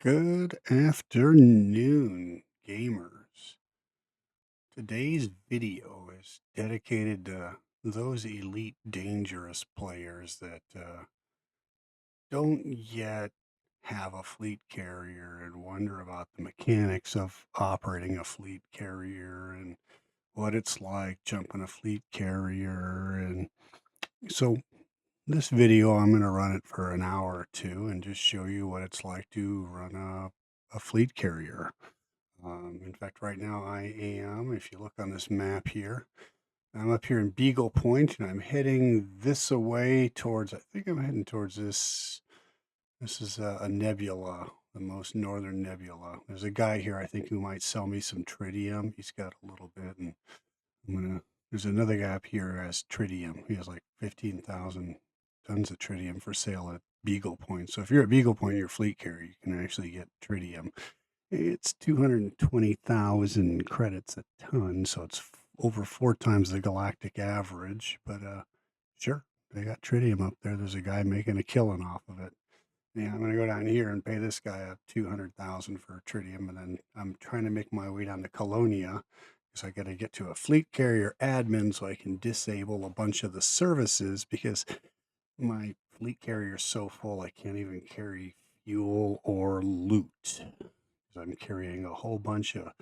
Good afternoon, gamers. Today's video is dedicated to those elite dangerous players that don't yet have a fleet carrier and wonder about the mechanics of operating a fleet carrier and what it's like jumping a fleet carrier. And so this video, I'm going to run it for an hour or two and just show you what it's like to run a fleet carrier. In fact, right now if you look on this map here, I'm up here in Beagle Point and I'm heading this away towards, I think I'm heading towards this. This is a nebula, the most northern nebula. There's a guy here, I think, who might sell me some tritium. He's got a little bit, and there's another guy up here who has tritium. He has like 15,000 tons of tritium for sale at Beagle Point. So if you're at Beagle Point, your fleet carrier, you can actually get tritium. It's 220,000 credits a ton, so it's over 4 times the galactic average, but, sure, they got tritium up there. There's a guy making a killing off of it. Yeah, I'm gonna go down here and pay this guy a 200,000 for tritium, and then I'm trying to make my way down to Colonia because I gotta get to a fleet carrier admin so I can disable a bunch of the services because my fleet carrier is so full I can't even carry fuel or loot. I'm carrying a whole bunch of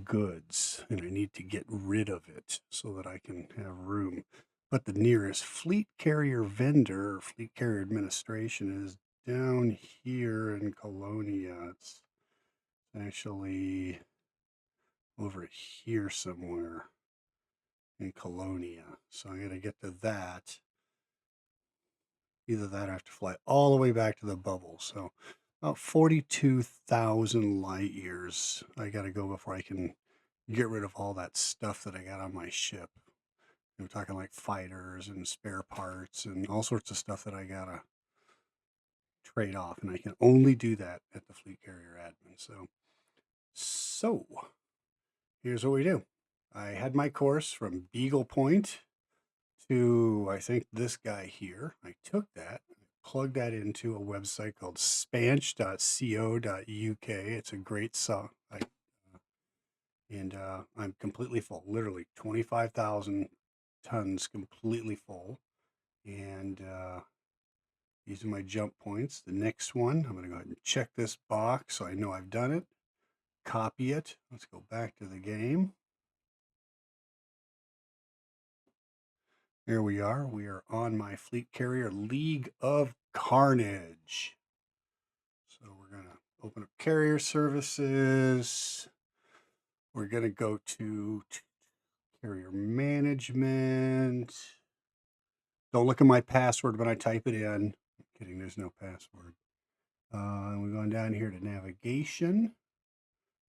goods and I need to get rid of it so that I can have room. But the nearest fleet carrier vendor or fleet carrier administration is down here in Colonia. It's actually over here somewhere in Colonia. So I got to get to that. Either that or I have to fly all the way back to the bubble. So about 42,000 light years I got to go before I can get rid of all that stuff that I got on my ship. We're talking like fighters and spare parts and all sorts of stuff that I got to trade off. And I can only do that at the fleet carrier admin. So here's what we do. I had my course from Beagle Point to, I think, this guy here. I took that, plugged that into a website called spanch.co.uk. It's a great site. I'm completely full, literally 25,000 tons completely full. And these are my jump points. The next one, I'm going to go ahead and check this box so I know I've done it. Copy it. Let's go back to the game. There we are. We are on my fleet carrier, League of Carnage. So we're going to open up carrier services. We're going to go to carrier management. Don't look at my password when I type it in. I'm kidding, there's no password. We're going down here to navigation.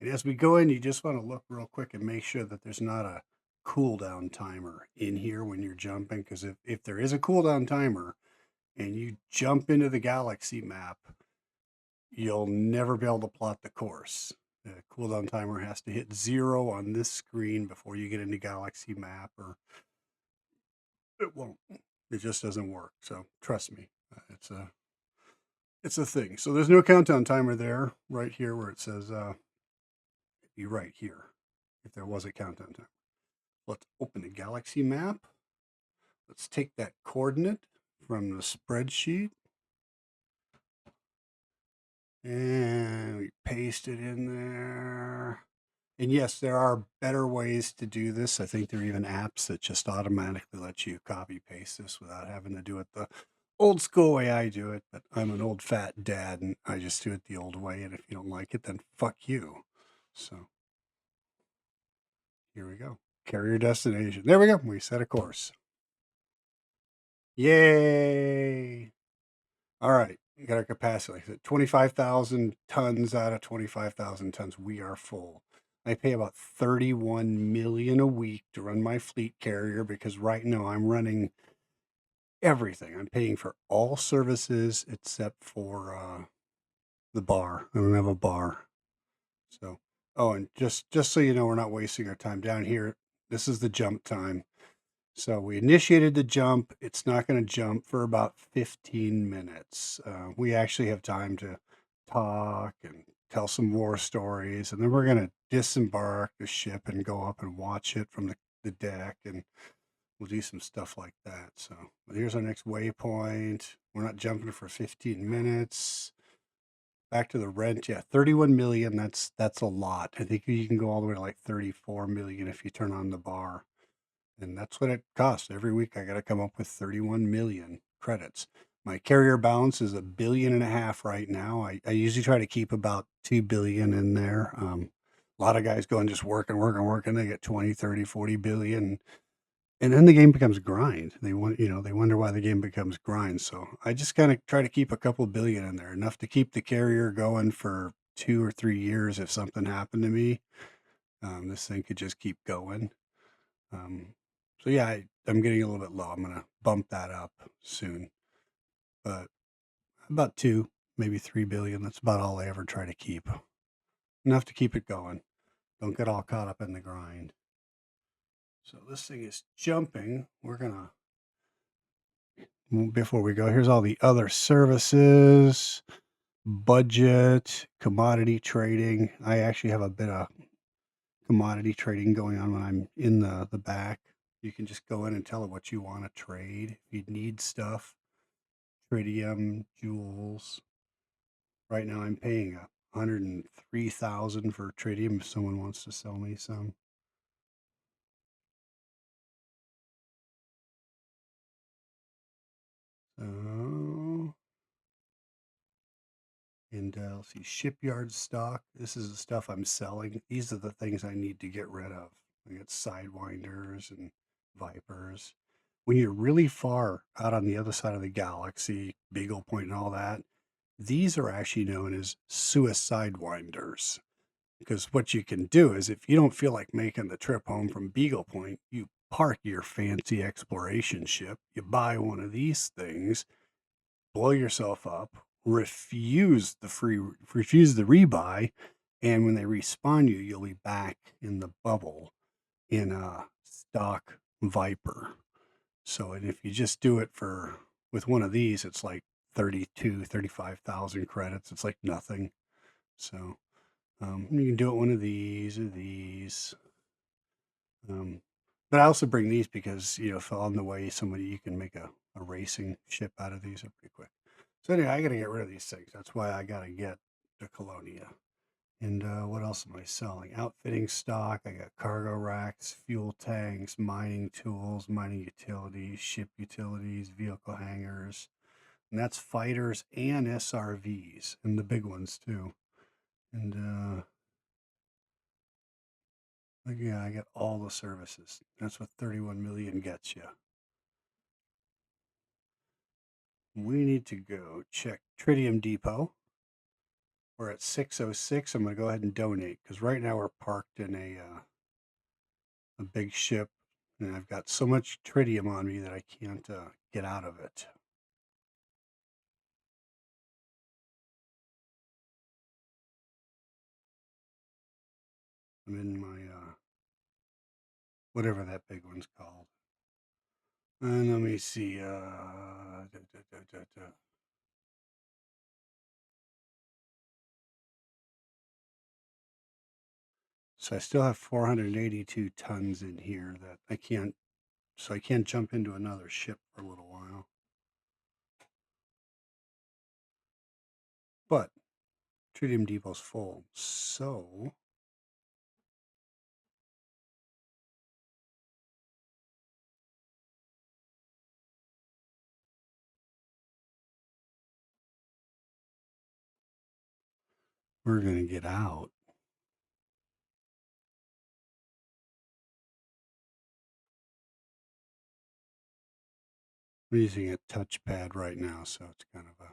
And as we go in, you just want to look real quick and make sure that there's not a cooldown timer in here when you're jumping. Because if there is a cooldown timer and you jump into the galaxy map, you'll never be able to plot the course. The cooldown timer has to hit 0 on this screen before you get into galaxy map, or it won't. It just doesn't work. So trust me, it's a thing. So there's no countdown timer there. Right here where it says be right here if there was a countdown timer. Let's open the galaxy map. Let's take that coordinate from the spreadsheet and we paste it in there. And yes, there are better ways to do this. I think there are even apps that just automatically let you copy paste this without having to do it the old school way I do it. But I'm an old fat dad and I just do it the old way. And if you don't like it, then fuck you. So here we go. Carrier destination. There we go. We set a course. Yay. All right. We got our capacity. Like I said, 25,000 tons out of 25,000 tons. We are full. I pay about 31 million a week to run my fleet carrier because right now I'm running everything. I'm paying for all services except for the bar. I don't have a bar. So, oh, and just so you know, we're not wasting our time down here. This is the jump time. So we initiated the jump. It's not going to jump for about 15 minutes. We actually have time to talk and tell some war stories, and then we're gonna disembark the ship and go up and watch it from the deck, and we'll do some stuff like that. So here's our next waypoint. We're not jumping for 15 minutes. Back to the rent, yeah, 31 million. That's a lot. I think you can go all the way to like 34 million if you turn on the bar. And that's what it costs. Every week I got to come up with 31 million credits. My carrier balance is 1.5 billion right now. I usually try to keep about 2 billion in there. A lot of guys go and just work and work and work and they get 20, 30, 40 billion. And then the game becomes grind. They want, they wonder why the game becomes grind. So I just kind of try to keep a couple billion in there, enough to keep the carrier going for 2 or 3 years. If something happened to me, this thing could just keep going. Um, so yeah, I'm getting a little bit low. I'm gonna bump that up soon, but about 2, maybe 3 billion. That's about all I ever try to keep. Enough to keep it going. Don't get all caught up in the grind. So this thing is jumping. We're gonna, before we go, here's all the other services, budget, commodity trading. I actually have a bit of commodity trading going on when I'm in the back. You can just go in and tell it what you want to trade. If you need stuff, tritium, jewels. Right now I'm paying 103,000 for tritium if someone wants to sell me some. So, and let's see, shipyard stock. This is the stuff I'm selling. These are the things I need to get rid of. I got sidewinders and vipers. When you're really far out on the other side of the galaxy, Beagle Point and all that, these are actually known as suicide winders. Because what you can do is if you don't feel like making the trip home from Beagle Point, you park your fancy exploration ship, you buy one of these things, blow yourself up, refuse the rebuy, and when they respawn you, you'll be back in the bubble in a stock Viper. So, and if you just do it with one of these, it's like 35,000 credits. It's like nothing. So, you can do it one of these or these. Um, but I also bring these because, if on the way somebody, you can make a racing ship out of these pretty quick. So anyway, I got to get rid of these things. That's why I got to get the Colonia. And what else am I selling? Outfitting stock. I got cargo racks, fuel tanks, mining tools, mining utilities, ship utilities, vehicle hangars. And that's fighters and SRVs, and the big ones too. And yeah, I got all the services. That's what 31 million gets you. We need to go check Tritium Depot. We're at 606. I'm going to go ahead and donate because right now we're parked in a big ship, and I've got so much tritium on me that I can't get out of it. I'm in my whatever that big one's called. And let me see. So I still have 482 tons in here that I can't. So I can't jump into another ship for a little while. But Tritium Depot's full, so we're gonna get out. I'm using a touchpad right now, so it's kind of a.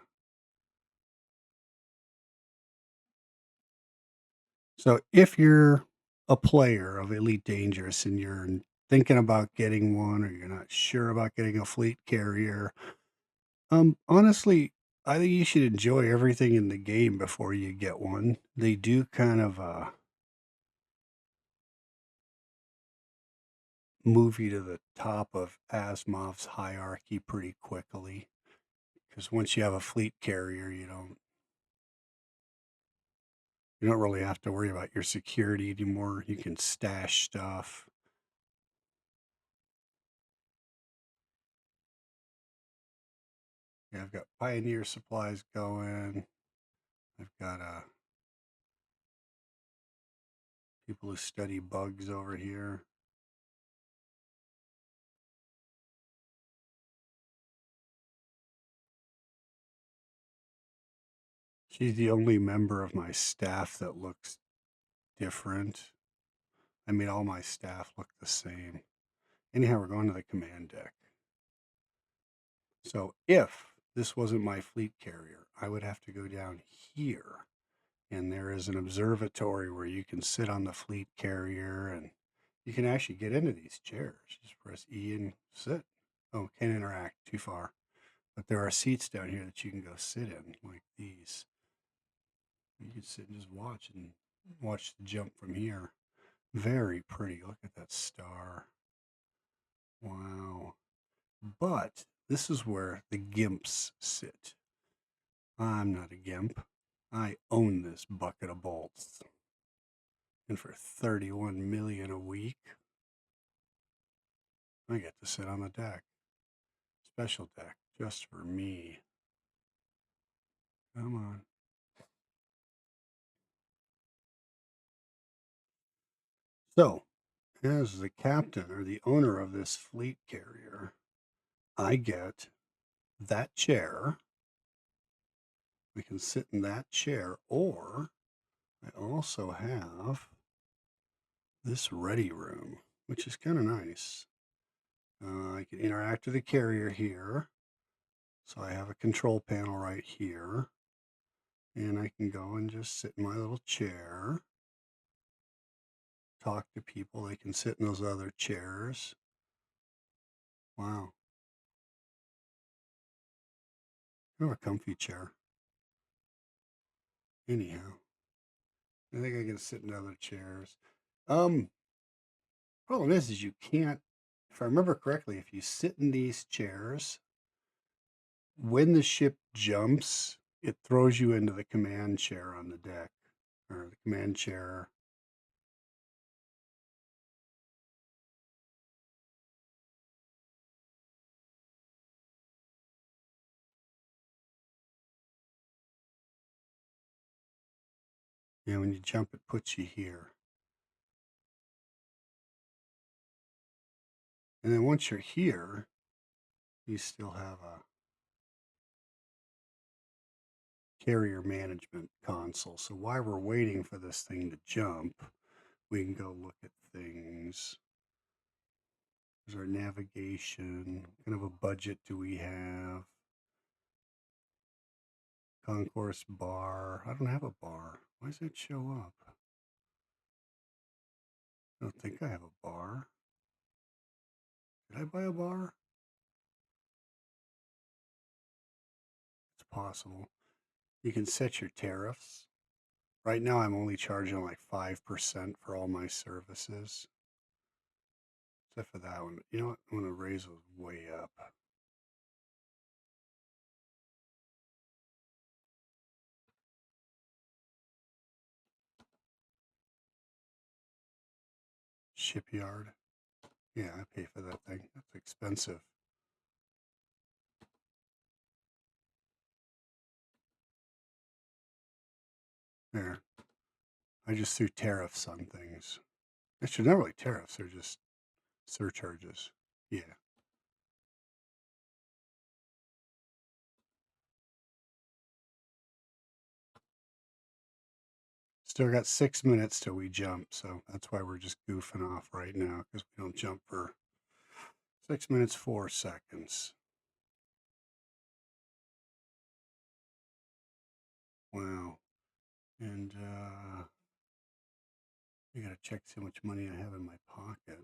So if you're a player of Elite Dangerous and you're thinking about getting one, or you're not sure about getting a fleet carrier, honestly, I think you should enjoy everything in the game before you get one. They do kind of move you to the top of Asimov's hierarchy pretty quickly. Because once you have a fleet carrier, you don't. You don't really have to worry about your security anymore. You can stash stuff. Yeah, I've got Pioneer supplies going. I've got people who study bugs over here. She's the only member of my staff that looks different. I mean, all my staff look the same. Anyhow, we're going to the command deck. So if this wasn't my fleet carrier, I would have to go down here. And there is an observatory where you can sit on the fleet carrier and you can actually get into these chairs. Just press E and sit. Oh, can't interact, too far. But there are seats down here that you can go sit in, like these. You can sit and just watch the jump from here. Very pretty. Look at that star. Wow. But this is where the gimps sit. I'm not a gimp. I own this bucket of bolts. And for 31 million a week, I get to sit on the deck. Special deck just for me. Come on. So, as the captain or the owner of this fleet carrier, I get that chair. We can sit in that chair, or I also have this ready room, which is kind of nice. I can interact with the carrier here. So I have a control panel right here. And I can go and just sit in my little chair, talk to people. They can sit in those other chairs. Wow. Kind of a comfy chair. Anyhow, I think I can sit in other chairs. Um, Problem is you can't, if I remember correctly, if you sit in these chairs, when the ship jumps, it throws you into the command chair on the deck, or the command chair. Yeah, when you jump, it puts you here. And then once you're here, you still have a carrier management console. So while we're waiting for this thing to jump, we can go look at things. There's our navigation. What kind of a budget do we have? Concourse bar. I don't have a bar. Why does that show up? I don't think I have a bar. Did I buy a bar? It's possible. You can set your tariffs. Right now, I'm only charging like 5% for all my services. Except for that one. You know what? I'm going to raise those way up. Shipyard. Yeah, I pay for that thing. That's expensive. There. I just threw tariffs on things. Actually, not really tariffs. They're just surcharges. Yeah. Still got 6 minutes till we jump, so that's why we're just goofing off right now, because we don't jump for 6 minutes, 4 seconds. Wow. And I gotta check see how much money I have in my pocket.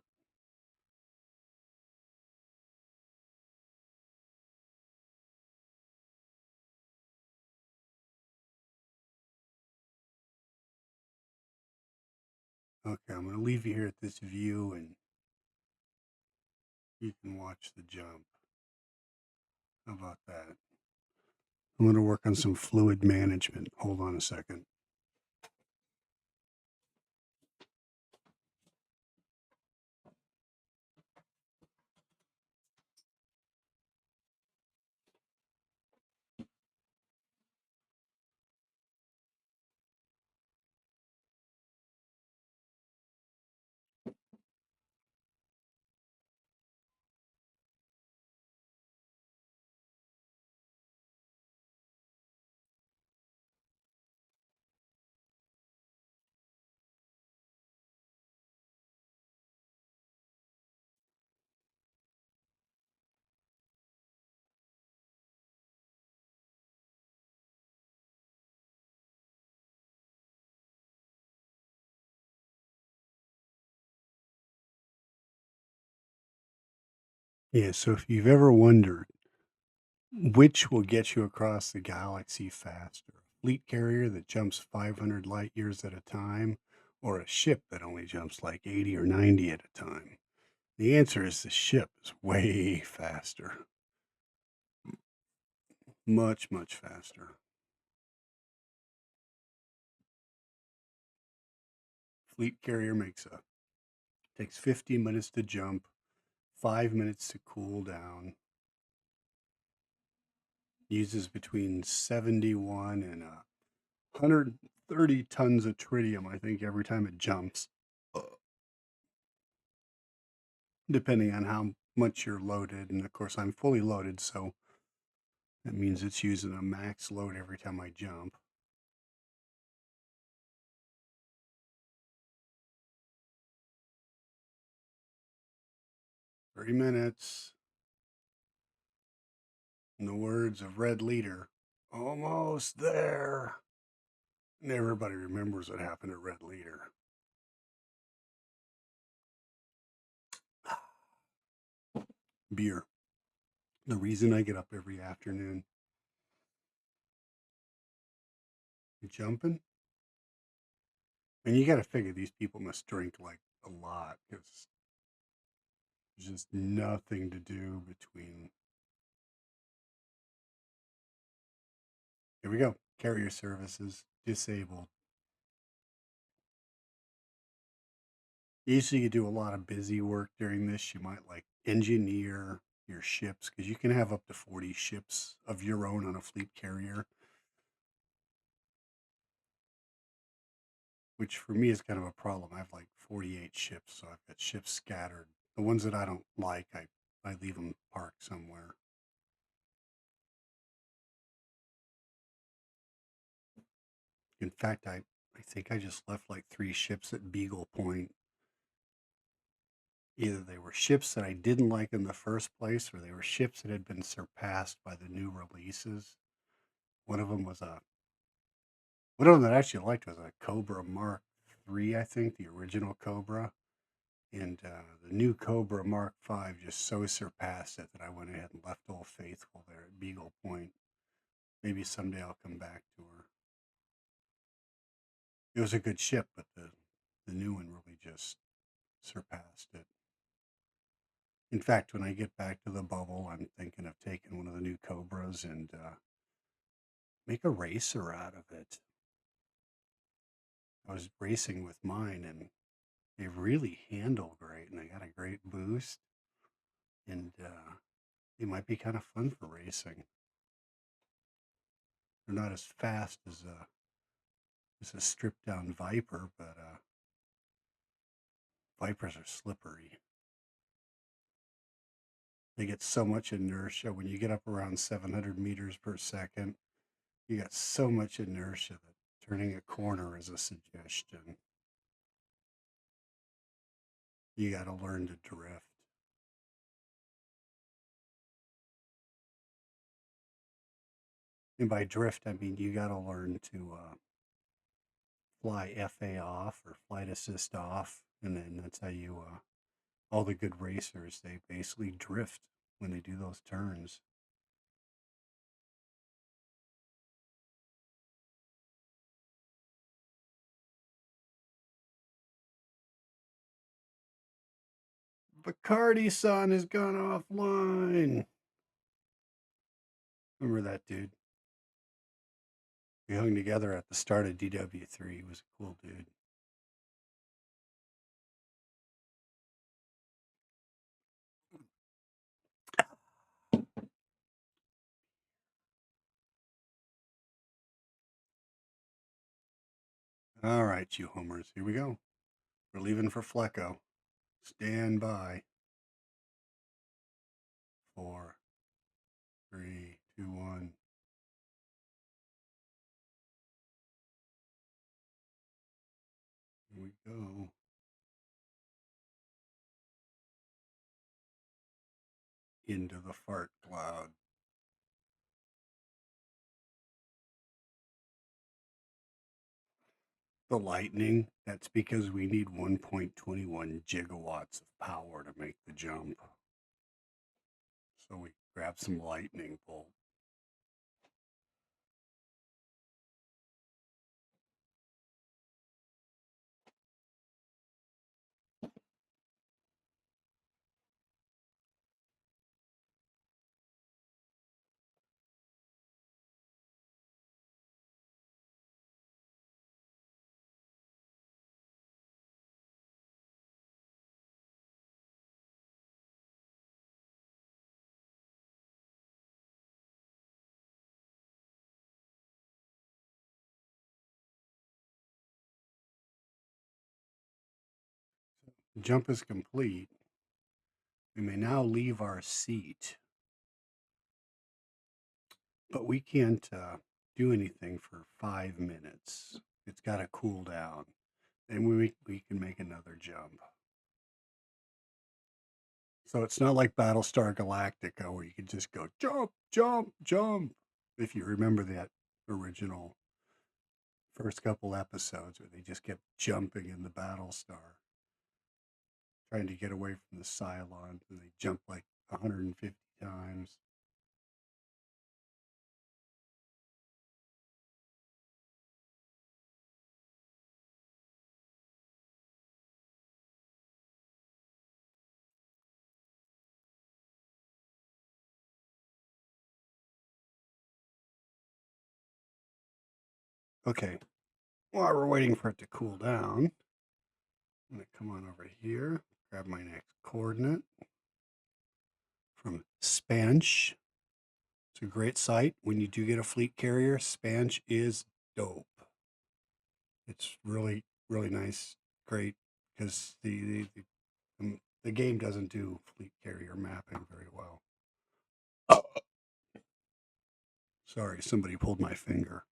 Okay, I'm gonna leave you here at this view and you can watch the jump. How about that? I'm gonna work on some fluid management. Hold on a second. Yeah, so if you've ever wondered which will get you across the galaxy faster, a fleet carrier that jumps 500 light years at a time, or a ship that only jumps like 80 or 90 at a time? The answer is the ship is way faster, much, much faster. Fleet carrier takes 50 minutes to jump, 5 minutes to cool down, uses between 71 and 130 tons of tritium, I think, every time it jumps, depending on how much you're loaded. And of course, I'm fully loaded, so that means it's using a max load every time I jump. "3 minutes." In the words of Red Leader, "almost there." And everybody remembers what happened to Red Leader. Beer. The reason I get up every afternoon. Jumping? And you got to figure these people must drink like a lot because there's just nothing to do between. Here we go. Carrier services disabled. Usually, you do a lot of busy work during this. You might like engineer your ships because you can have up to 40 ships of your own on a fleet carrier, which for me is kind of a problem. I have like 48 ships, so I've got ships scattered. The ones that I don't like, I leave them parked somewhere. In fact, I think I just left like 3 ships at Beagle Point. Either they were ships that I didn't like in the first place, or they were ships that had been surpassed by the new releases. One of them was a one of them that I actually liked was a Cobra Mark III, I think, the original Cobra. And the new Cobra Mark V just so surpassed it that I went ahead and left Old Faithful there at Beagle Point. Maybe someday I'll come back to her. It was a good ship, but the new one really just surpassed it. In fact, when I get back to the bubble, I'm thinking of taking one of the new Cobras and make a racer out of it. I was racing with mine and they really handle great and they got a great boost and they might be kind of fun for racing. They're not as fast as a stripped down Viper, but Vipers are slippery. They get so much inertia when you get up around 700 meters per second. You got so much inertia that turning a corner is a suggestion. You got to learn to drift. And by drift, I mean you got to learn to fly FA off or flight assist off. And then that's how all the good racers, they basically drift when they do those turns. Bacardi-san has gone offline. Remember that dude? We hung together at the start of DW3. He was a cool dude. All right, you homers, here we go. We're leaving for Flecko. Stand by. 4, 3, 2, 1. Here we go. Into the fart cloud. The lightning, that's because we need 1.21 gigawatts of power to make the jump. So we grab some lightning bolt. Jump is complete. We may now leave our seat, but we can't do anything for 5 minutes. It's got to cool down. And we can make another jump. So it's not like Battlestar Galactica where you can just go jump, jump, jump. If you remember that original first couple episodes where they just kept jumping in the Battlestar, trying to get away from the Cylons, and they jump like 150 times. Okay, while we're waiting for it to cool down, I'm going to come on over here, grab my next coordinate from Spanch. It's a great site. When you do get a fleet carrier, Spanch is dope. It's really, really nice, great, because the game doesn't do fleet carrier mapping very well. Oh, sorry, somebody pulled my finger.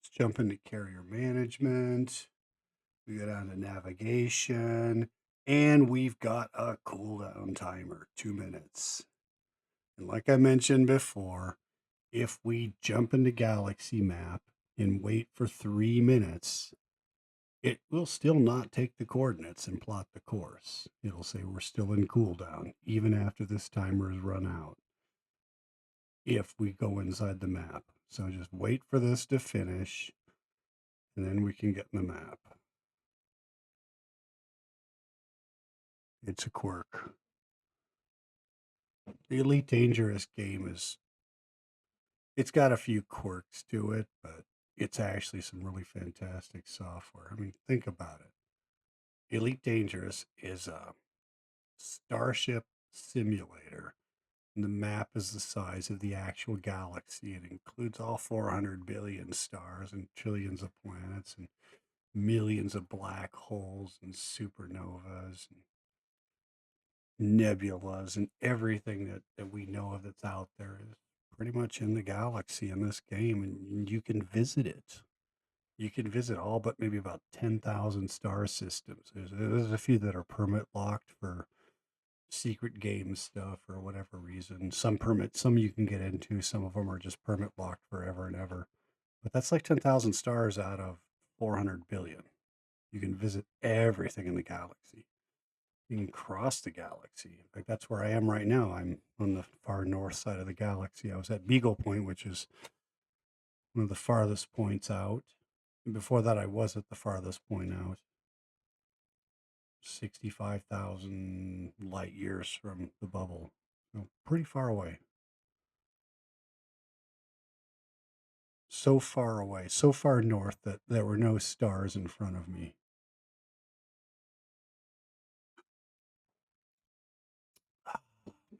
Let's jump into carrier management. We go down to navigation, and we've got a cooldown timer, 2 minutes. And like I mentioned before, if we jump into Galaxy Map and wait for 3 minutes, it will still not take the coordinates and plot the course. It'll say we're still in cooldown, even after this timer is run out, if we go inside the map. So just wait for this to finish, and then we can get in the map. It's a quirk. The Elite Dangerous game it's got a few quirks to it, but it's actually some really fantastic software. I mean, think about it. Elite Dangerous is a starship simulator. And the map is the size of the actual galaxy. It includes all 400 billion stars and trillions of planets and millions of black holes and supernovas and nebulas, and everything that we know of that's out there is pretty much in the galaxy in this game, and you can visit it. You can visit all but maybe about 10,000 star systems. There's a few that are permit locked for secret game stuff or whatever reason. Some you can get into, some of them are just permit locked forever and ever. But that's like 10,000 stars out of 400 billion. You can visit everything in the galaxy. You can cross the galaxy. In fact, that's where I am right now. I'm on the far north side of the galaxy. I was at Beagle Point, which is one of the farthest points out. And before that, I was at the farthest point out, 65,000 light years from the bubble. So pretty far away. So far away, so far north that there were no stars in front of me.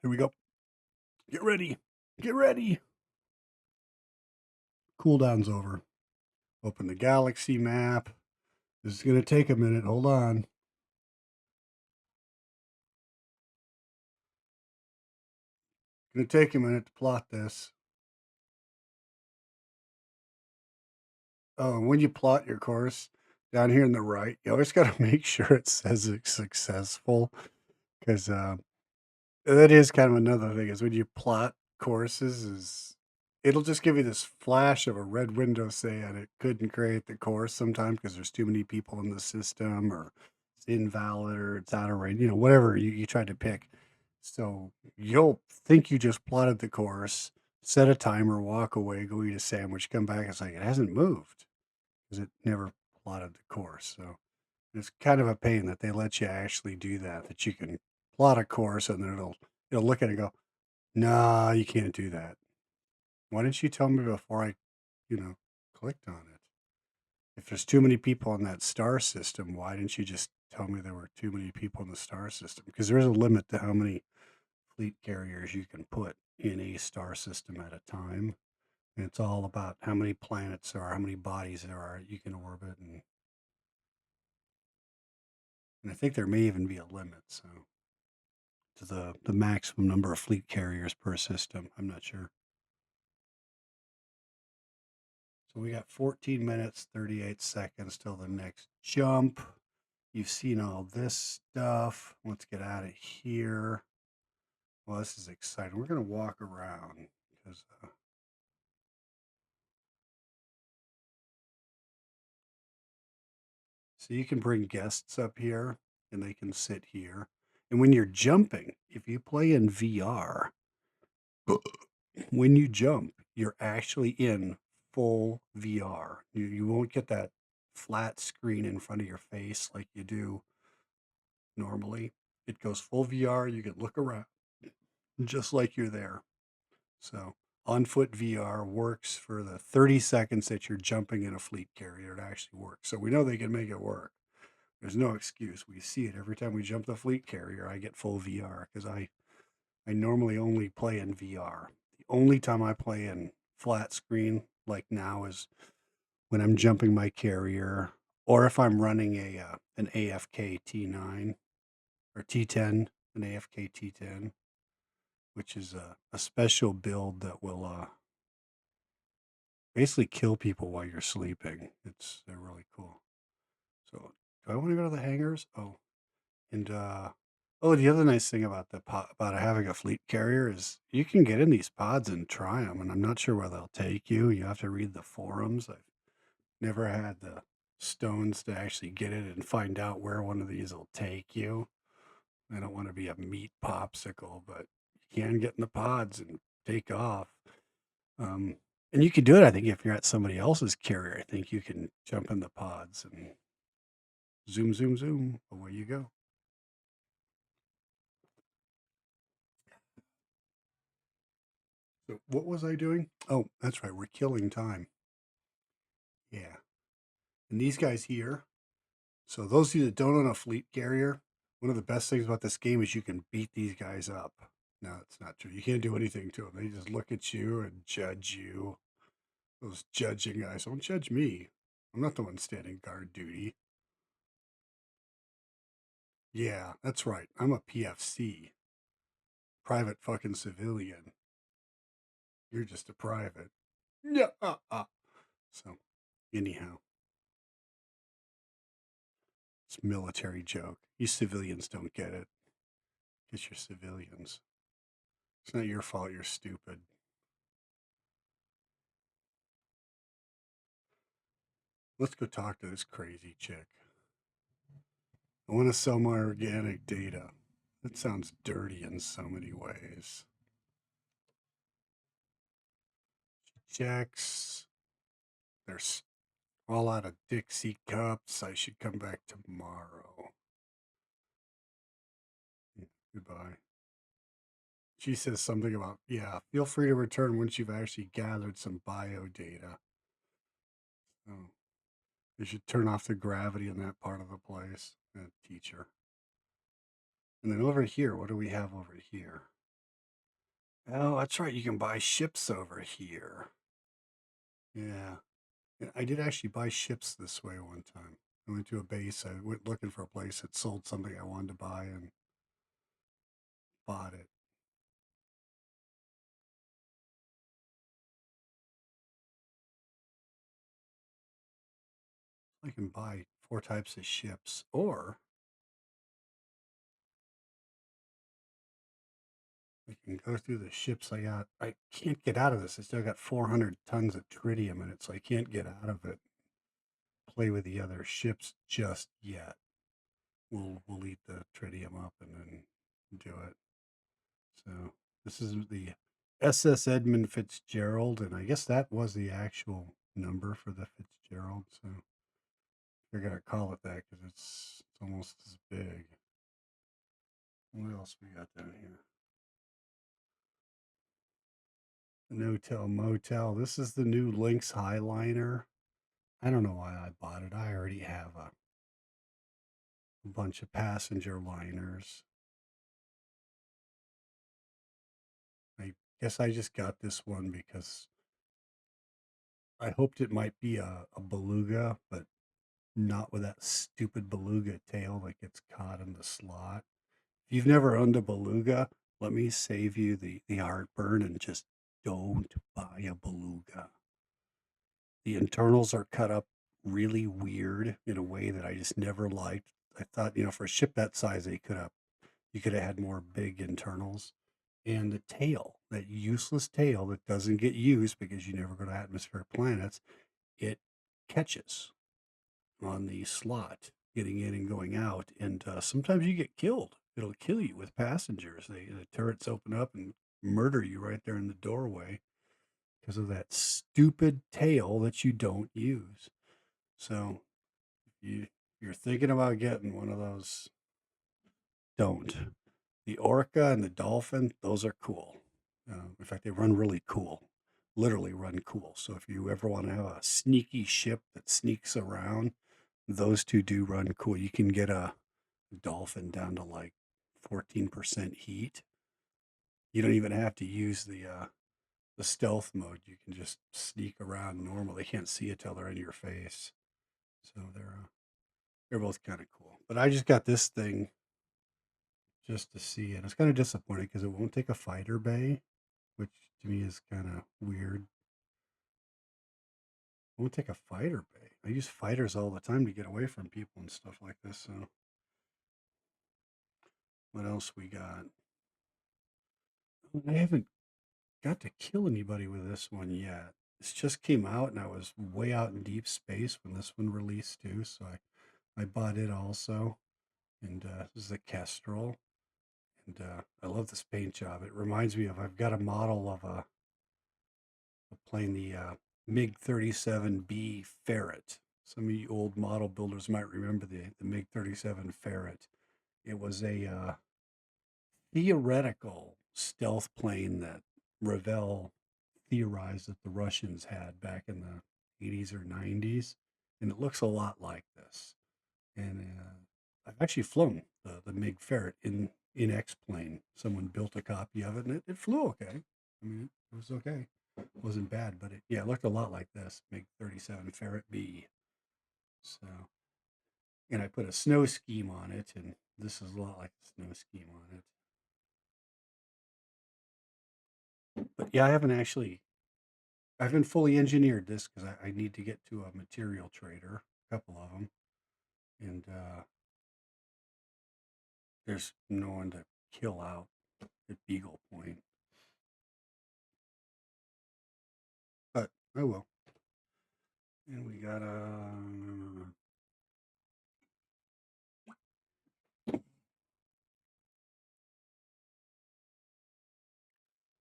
Here we go. Get ready. Get ready. Cooldown's over. Open the galaxy map. This is going to take a minute. Hold on. It's going to take a minute to plot this. Oh, and when you plot your course down here in the right, you always got to make sure it says it's successful, because that is kind of another thing is when you plot courses is it'll just give you this flash of a red window saying it couldn't create the course sometimes because there's too many people in the system or it's invalid or it's out of range, whatever you tried to pick. So you'll think you just plotted the course, set a timer, walk away, go eat a sandwich, come back. It's like it hasn't moved because it never plotted the course. So it's kind of a pain that they let you actually do that, that you can plot a course and then it'll look at it and go, "No, you can't do that. Why didn't you tell me before I, clicked on it? If there's too many people in that star system, why didn't you just tell me there were too many people in the star system? Because there is a limit to how many fleet carriers you can put in a star system at a time. And it's all about how many planets there are, how many bodies there are you can orbit, and I think there may even be a limit, so to the maximum number of fleet carriers per system. I'm not sure. So we got 14 minutes, 38 seconds till the next jump. You've seen all this stuff. Let's get out of here. Well, this is exciting. We're going to walk around because so you can bring guests up here and they can sit here. And when you're jumping, if you play in VR, when you jump, you're actually in full VR. You won't get that flat screen in front of your face like you do normally. It goes full VR. You can look around just like you're there. So on foot VR works for the 30 seconds that you're jumping in a fleet carrier. It actually works. So we know they can make it work. There's no excuse. We see it every time we jump the fleet carrier. I get full VR because I normally only play in VR. The only time I play in flat screen like now is when I'm jumping my carrier or if I'm running an AFK T9 or T10, an AFK T10, which is a special build that will basically kill people while you're sleeping. They're really cool. So do I want to go to the hangars? Oh, and the other nice thing about about having a fleet carrier is you can get in these pods and try them, and I'm not sure where they'll take you. You have to read the forums. I've never had the stones to actually get it and find out where one of these will take you. I don't want to be a meat popsicle, but you can get in the pods and take off. Um, and you can do it, I think, if you're at somebody else's carrier. I think you can jump in the pods and zoom, zoom, zoom. Away you go. So what was I doing? Oh, that's right. We're killing time. Yeah. And these guys here. So those of you that don't own a fleet carrier, one of the best things about this game is you can beat these guys up. No, it's not true. You can't do anything to them. They just look at you and judge you. Those judging guys don't judge me. I'm not the one standing guard duty. Yeah, that's right. I'm a PFC, private fucking civilian. You're just a private. Yeah. So, anyhow, it's a military joke. You civilians don't get it because you're civilians. It's not your fault you're stupid. Let's go talk to this crazy chick. I want to sell my organic data. That sounds dirty in so many ways. Checks. They're all out of Dixie cups. I should come back tomorrow. Goodbye. She says something about, yeah, feel free to return once you've actually gathered some bio data. Oh, you should turn off the gravity in that part of the place. Teacher. And then over here, what do we have over here? Oh, that's right. You can buy ships over here. Yeah. And I did actually buy ships this way one time. I went to a base. I went looking for a place that sold something I wanted to buy and bought it. I can buy 4 types of ships, or I can go through the ships I got. I can't get out of this. I still got 400 tons of tritium in it, so I can't get out of it. Play with the other ships just yet. we'll eat the tritium up and then do it. So this is the SS Edmund Fitzgerald, and I guess that was the actual number for the Fitzgerald. So they're gonna call it that because it's almost as big. What else we got down here? The No-Tell Motel. This is the new Lynx Highliner. I don't know why I bought it. I already have a bunch of passenger liners. I guess I just got this one because I hoped it might be a beluga, but not with that stupid beluga tail that gets caught in the slot. If you've never owned a beluga, let me save you the heartburn and just don't buy a beluga. The internals are cut up really weird in a way that I just never liked. I thought, for a ship that size, you could have had more big internals. And the tail, that useless tail that doesn't get used because you never go to atmospheric planets, it catches on the slot, getting in and going out. And sometimes you get killed. It'll kill you with passengers. The turrets open up and murder you right there in the doorway because of that stupid tail that you don't use. So you're thinking about getting one of those, don't. The orca and the dolphin, those are cool. In fact, they run really cool, literally run cool. So if you ever want to have a sneaky ship that sneaks around, those two do run cool. You can get a dolphin down to like 14% heat. You don't even have to use the stealth mode. You can just sneak around normal. They can't see you till they're in your face. So they're both kind of cool. But I just got this thing just to see it. It's kind of disappointing because it won't take a fighter bay, which to me is kind of weird. It won't take a fighter bay. I use fighters all the time to get away from people and stuff like this. So what else we got? I haven't got to kill anybody with this one yet. This just came out and I was way out in deep space when this one released too. So I bought it also. And this is a Kestrel. And I love this paint job. It reminds me of, I've got a model of a plane, the MiG 37B Ferret. Some of you old model builders might remember the MiG 37 Ferret. It was a theoretical stealth plane that Revell theorized that the Russians had back in the 80s or 90s. And it looks a lot like this. And I've actually flown the MiG Ferret in X-plane. Someone built a copy of it and it flew okay. I mean, it was okay. It wasn't bad, but it looked a lot like this MiG 37 Ferret B. So, and I put a snow scheme on it, and this is a lot like the snow scheme on it. But yeah, I haven't fully engineered this because I need to get to a material trader, a couple of them, and there's no one to kill out at Beagle Point. But I will. And we got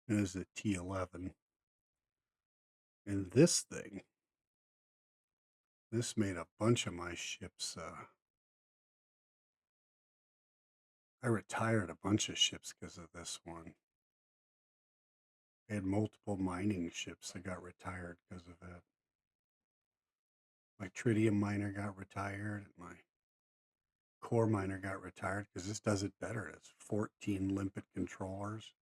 there's a T11. And this made a bunch of my ships. I retired a bunch of ships because of this one. I had multiple mining ships that got retired because of it. My tritium miner got retired. My core miner got retired because this does it better. It's 14 limpet controllers.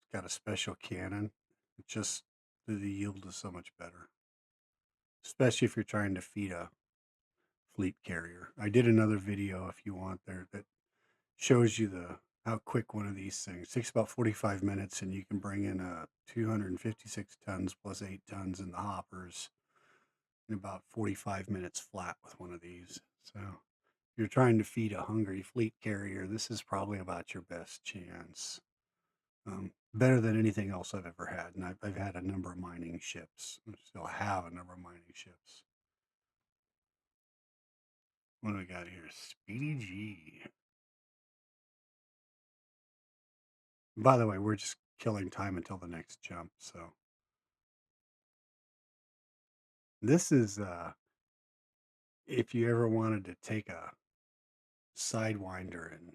It's got a special cannon. It just, the yield is so much better, especially if you're trying to feed a fleet carrier. I did another video if you want there that shows you the how quick one of these things it takes about 45 minutes, and you can bring in 256 tons plus 8 tons in the hoppers in about 45 minutes flat with one of these. So if you're trying to feed a hungry fleet carrier, this is probably about your best chance. Better than anything else I've ever had. And I've had a number of mining ships. I still have a number of mining ships. What do we got here? Speedy G. By the way, we're just killing time until the next jump. So this is if you ever wanted to take a Sidewinder and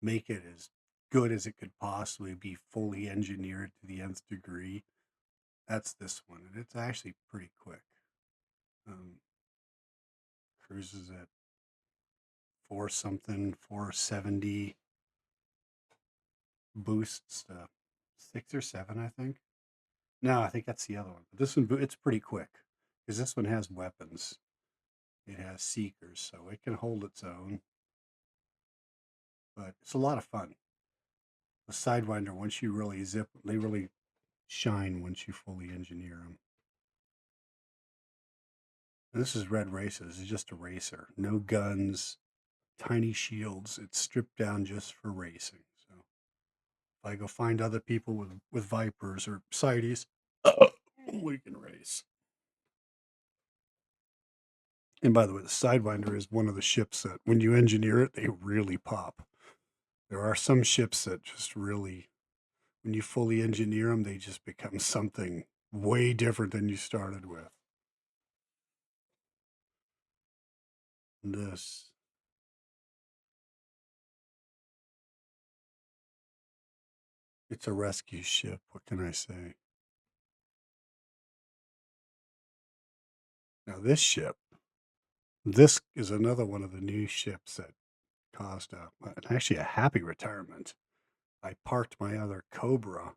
make it as good as it could possibly be, fully engineered to the nth degree, that's this one. And it's actually pretty quick. Um, cruises at 470, boosts 6 or 7, I think. No, I think that's the other one. But this one, it's pretty quick because this one has weapons. It has seekers, so it can hold its own. But it's a lot of fun. The Sidewinder, once you really zip, they really shine once you fully engineer them. And this is Red Races. It's just a racer. No guns, tiny shields. It's stripped down just for racing. So if I go find other people with Vipers or Sideys, we can race. And by the way, the Sidewinder is one of the ships that, when you engineer it, they really pop. There are some ships that just really, when you fully engineer them, they just become something way different than you started with. This, it's a rescue ship. What can I say? Now, this is another one of the new ships that caused actually a happy retirement. I parked my other Cobra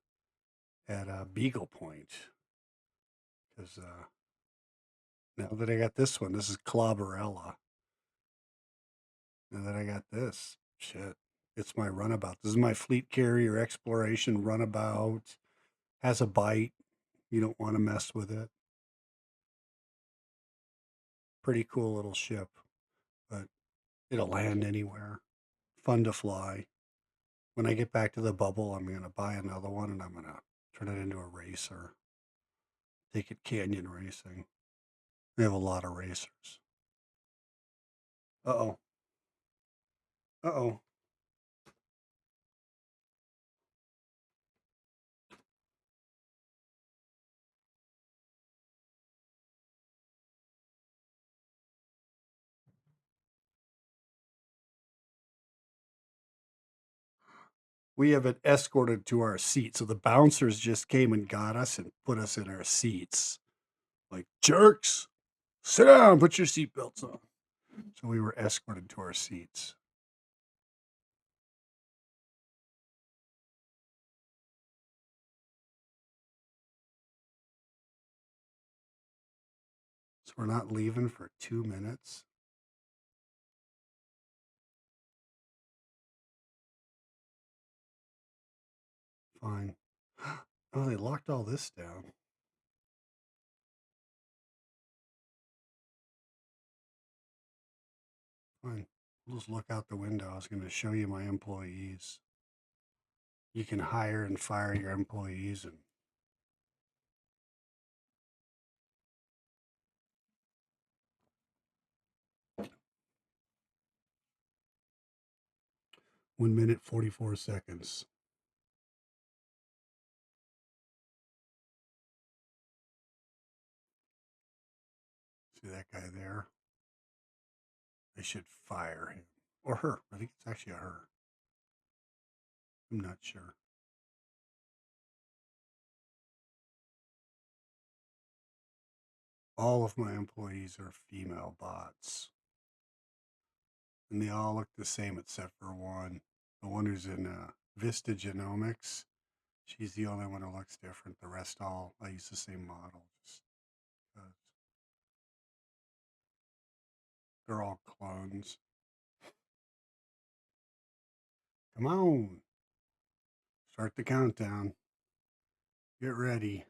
at Beagle Point because now that I got this one, this is Clobberella. Now that I got this, shit, it's my runabout. This is my fleet carrier exploration runabout. Has a bite. You don't want to mess with it. Pretty cool little ship, but it'll land anywhere. Fun to fly. When I get back to the bubble, I'm going to buy another one and I'm going to turn it into a racer. Take it canyon racing. They have a lot of racers. Uh oh. Uh oh. We have it escorted to our seat. So the bouncers just came and got us and put us in our seats. Like, jerks, sit down, put your seatbelts on. So we were escorted to our seats. So we're not leaving for 2 minutes. Fine. Oh, they locked all this down. Fine. We'll just look out the window. I was going to show you my employees. You can hire and fire your employees and 1 minute 44 seconds. See that guy there? They should fire him. Or her. I think it's actually a her. I'm not sure. All of my employees are female bots. And they all look the same except for one. The one who's in Vista Genomics. She's the only one who looks different. The rest all, I use the same model. Just 'cause they're all clones. Come on. Start the countdown. Get ready.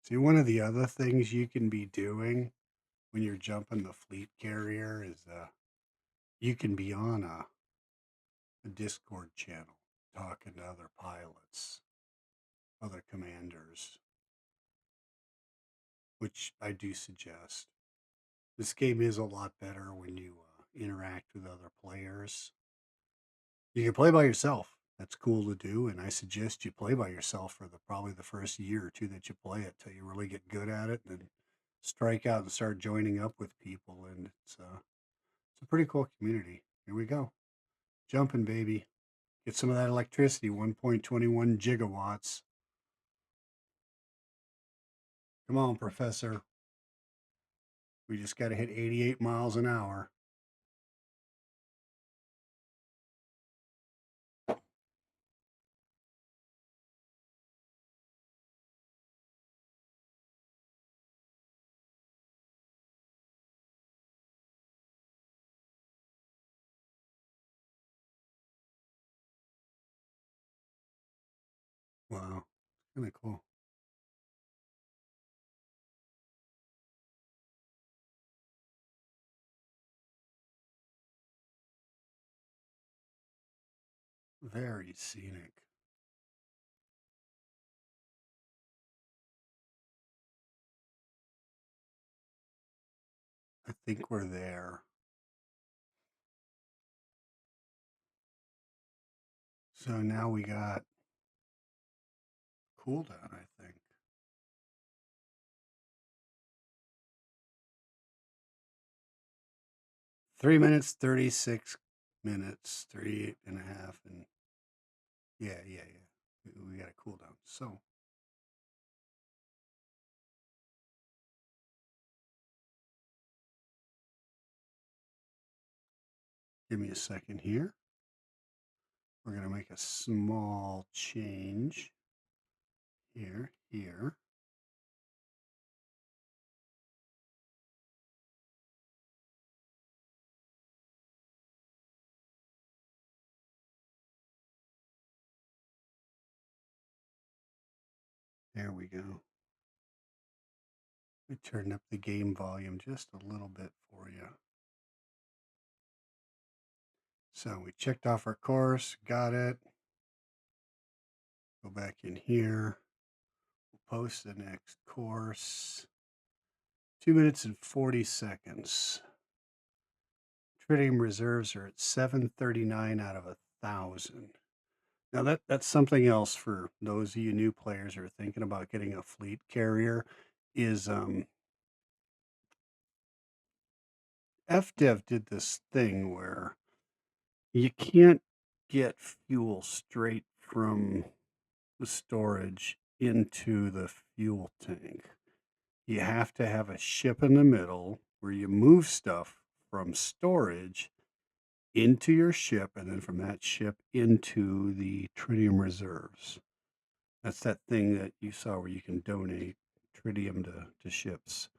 See, one of the other things you can be doing when you're jumping the fleet carrier is you can be on a Discord channel talking to other pilots, other commanders, which I do suggest. This game is a lot better when you interact with other players. You can play by yourself. That's cool to do, and I suggest you play by yourself for probably the first year or two that you play it till you really get good at it, and then strike out and start joining up with people. And it's a pretty cool community. Here we go, jumping baby. Get some of that electricity. 1.21 gigawatts. Come on, Professor. We just got to hit 88 miles an hour. Wow, kind of cool. Very scenic. I think we're there. So now we got cooldown, I think. 3 minutes, 36 minutes, 3.5. And yeah. We got a cooldown. So give me a second here. We're going to make a small change here. There we go. We turned up the game volume just a little bit for you. So we checked off our course, got it. Go back in here. We'll post the next course. 2 minutes and 40 seconds. Tritium reserves are at 739 out of 1,000. Now that's something else for those of you new players who are thinking about getting a fleet carrier. Is FDev did this thing where you can't get fuel straight from the storage into the fuel tank. You have to have a ship in the middle where you move stuff from storage into your ship and then from that ship into the tritium reserves. That's that thing that you saw where you can donate tritium to ships.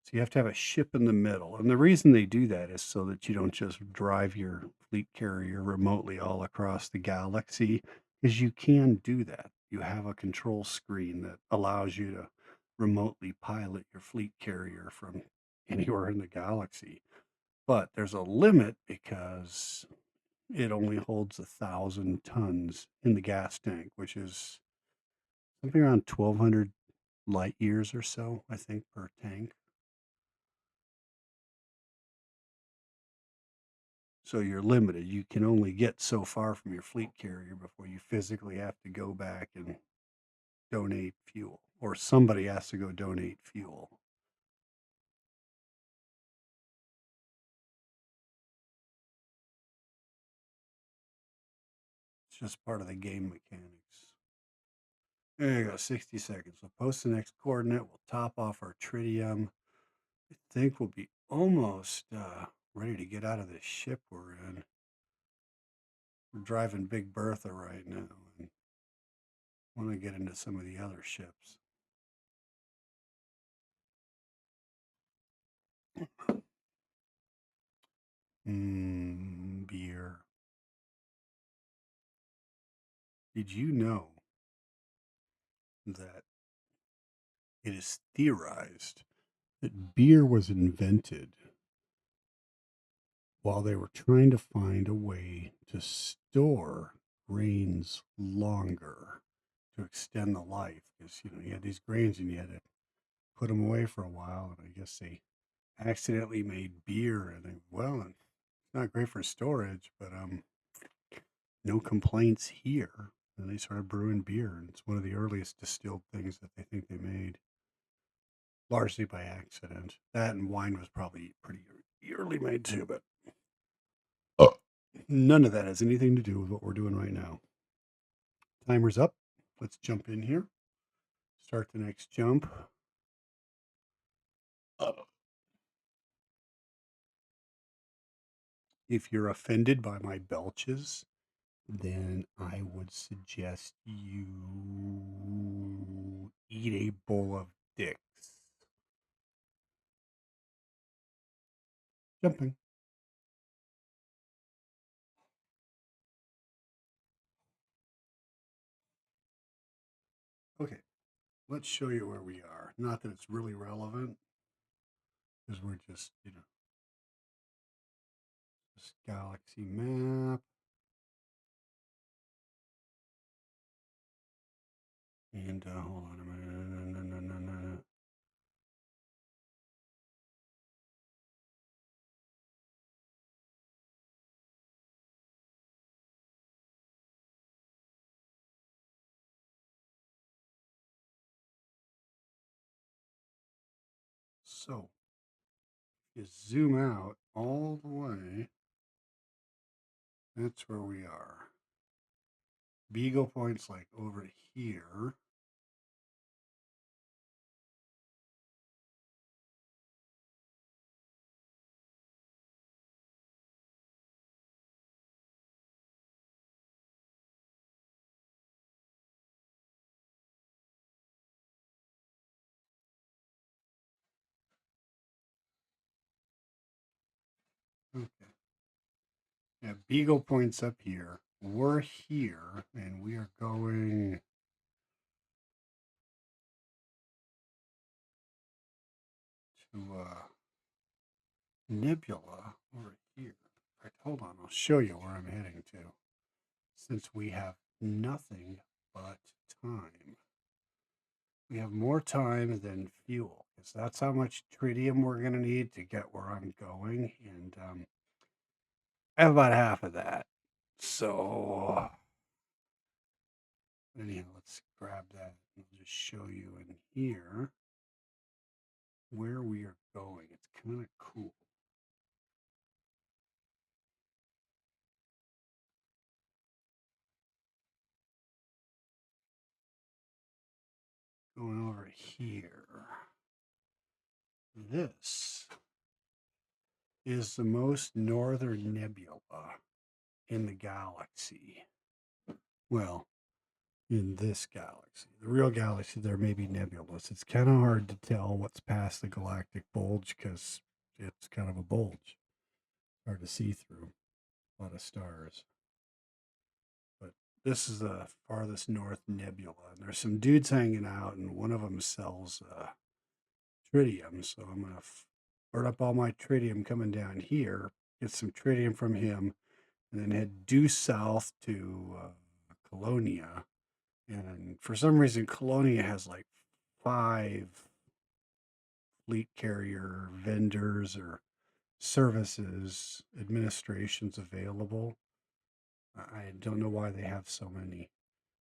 So you have to have a ship in the middle. And the reason they do that is so that you don't just drive your fleet carrier remotely all across the galaxy, because you can do that. You have a control screen that allows you to remotely pilot your fleet carrier from anywhere in the galaxy. But there's a limit because it only holds 1,000 tons in the gas tank, which is something around 1,200 light years or so, I think, per tank. So you're limited. You can only get so far from your fleet carrier before you physically have to go back and donate fuel, or somebody has to go donate fuel. It's just part of the game mechanics. There you go, 60 seconds. We'll post the next coordinate. We'll top off our tritium. I think we'll be almost ready to get out of this ship we're in. We're driving Big Bertha right now and want to get into some of the other ships. Beer. Did you know that it is theorized that beer was invented while they were trying to find a way to store grains longer to extend the life. Because, you had these grains and you had to put them away for a while. And I guess they accidentally made beer and it's not great for storage, but no complaints here. And they started brewing beer, and it's one of the earliest distilled things that they think they made, largely by accident. That and wine was probably pretty early made too, but none of that has anything to do with what we're doing right now. Timer's up. Let's jump in here. Start the next jump. If you're offended by my belches, then I would suggest you eat a bowl of dicks. Jumping. Okay, let's show you where we are. Not that it's really relevant, because we're just, this galaxy map. And hold on a minute. So, you zoom out all the way. That's where we are. Beagle Point's like over here. Okay. Yeah, Beagle Point's up here. We're here, and we are going to Nebula over here. In fact, hold on, I'll show you where I'm heading to. Since we have nothing but time. We have more time than fuel, because that's how much tritium we're going to need to get where I'm going. And I have about half of that. So, anyhow, let's grab that and I'll just show you in here where we are going. It's kind of cool. Going over here. This is the most northern nebula in the galaxy. Well, in this galaxy. The real galaxy, there may be nebulous. It's kind of hard to tell what's past the galactic bulge because it's kind of a bulge. Hard to see through. A lot of stars. But this is the farthest north nebula. And there's some dudes hanging out, and one of them sells tritium. So I'm going to burn up all my tritium coming down here, get some tritium from him, and then head due south to Colonia. And for some reason, Colonia has like 5 fleet carrier vendors or services administrations available. I don't know why they have so many.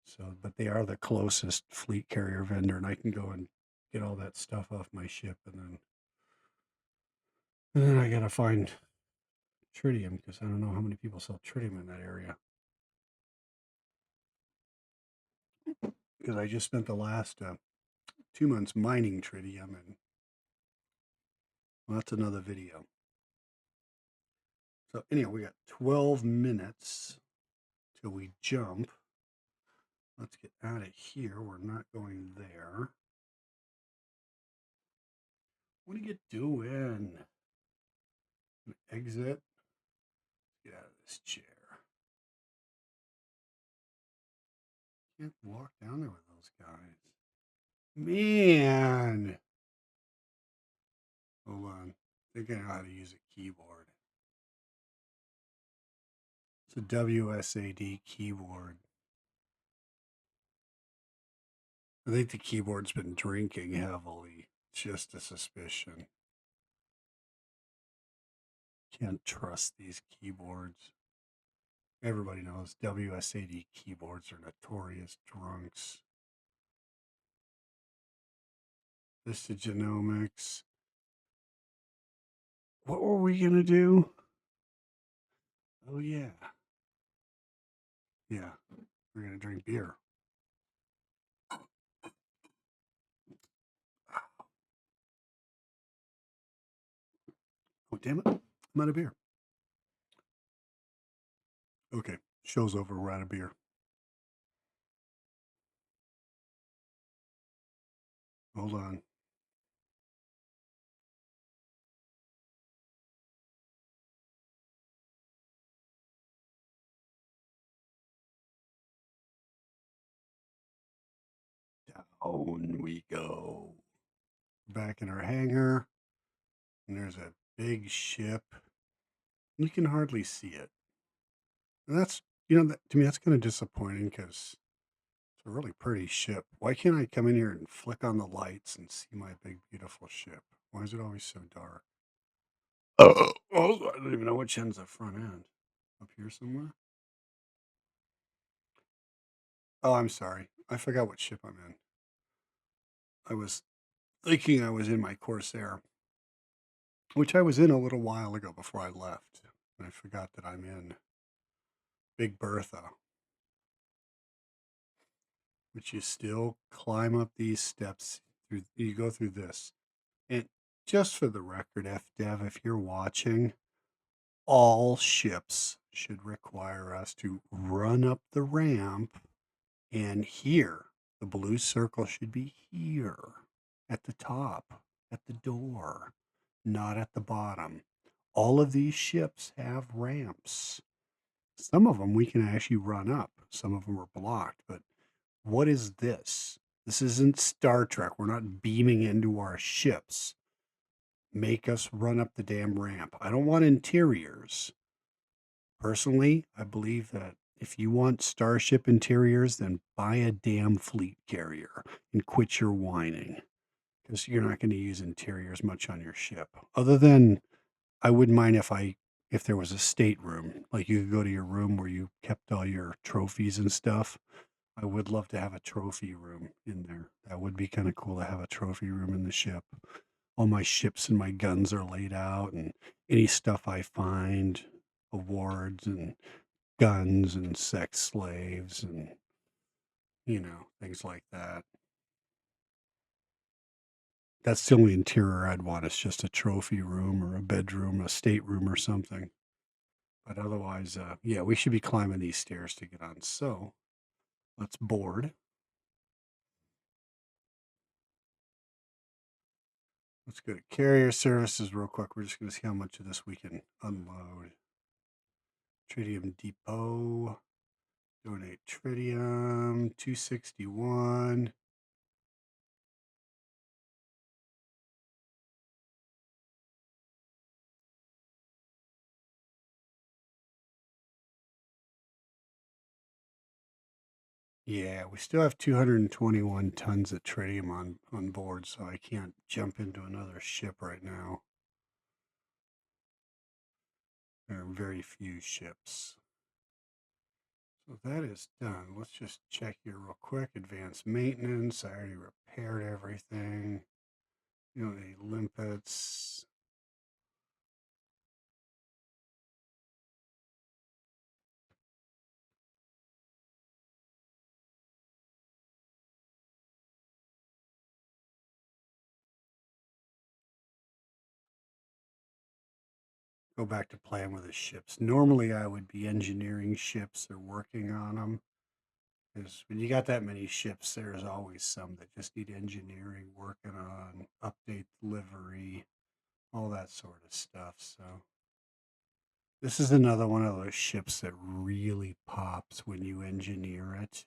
So, but they are the closest fleet carrier vendor, and I can go and get all that stuff off my ship, and then I gotta find tritium because I don't know how many people sell tritium in that area. Because I just spent the last 2 months mining tritium, and well, that's another video. So anyhow, we got 12 minutes till we jump. Let's get out of here. We're not going there. What are you doing? Exit. Get out of this chair. Can't walk down there with those guys. Man. Hold on. I think I know how to use a keyboard. It's a WSAD keyboard. I think the keyboard's been drinking heavily. Just a suspicion. Can't trust these keyboards. Everybody knows WSAD keyboards are notorious drunks. This is genomics. What were we going to do? Oh, yeah. Yeah. We're going to drink beer. Oh, damn it. I'm out of beer. Okay. Show's over. We're out of beer. Hold on. Down we go. Back in our hangar. And there's a big ship. You can hardly see it. And that's, to me, that's kind of disappointing because it's a really pretty ship. Why can't I come in here and flick on the lights and see my big, beautiful ship? Why is it always so dark? Oh, I don't even know which end's the front end. Up here somewhere? Oh, I'm sorry. I forgot what ship I'm in. I was thinking I was in my Corsair, which I was in a little while ago before I left. And I forgot that I'm in Big Bertha, which you still climb up these steps through. You go through this. And just for the record, FDev, if you're watching, all ships should require us to run up the ramp, and here, the blue circle should be here at the top, at the door, not at the bottom. All of these ships have ramps. Some of them we can actually run up, some of them are blocked. But what is this? This isn't Star Trek. We're not beaming into our ships. Make us run up the damn ramp. I don't want interiors. Personally, I believe that if you want starship interiors, then buy a damn fleet carrier and quit your whining, because you're not going to use interiors much on your ship. Other than, I wouldn't mind if there was a stateroom, like you could go to your room where you kept all your trophies and stuff. I would love to have a trophy room in there. That would be kind of cool to have a trophy room in the ship. All my ships and my guns are laid out, and any stuff I find, awards and guns and sex slaves and, things like that. That's the only interior I'd want. It's just a trophy room or a bedroom, a stateroom or something. But otherwise, yeah, we should be climbing these stairs to get on. So let's board. Let's go to carrier services real quick. We're just going to see how much of this we can unload. Tritium depot. Donate tritium. 261. Yeah, we still have 221 tons of tritium on board, so I can't jump into another ship right now. There are very few ships. So that is done. Let's just check here real quick. Advanced maintenance. I already repaired everything. You don't need limpets. Go back to playing with the ships. Normally, I would be engineering ships or working on them. Because when you got that many ships, there's always some that just need engineering, working on, update livery, all that sort of stuff. So this is another one of those ships that really pops when you engineer it.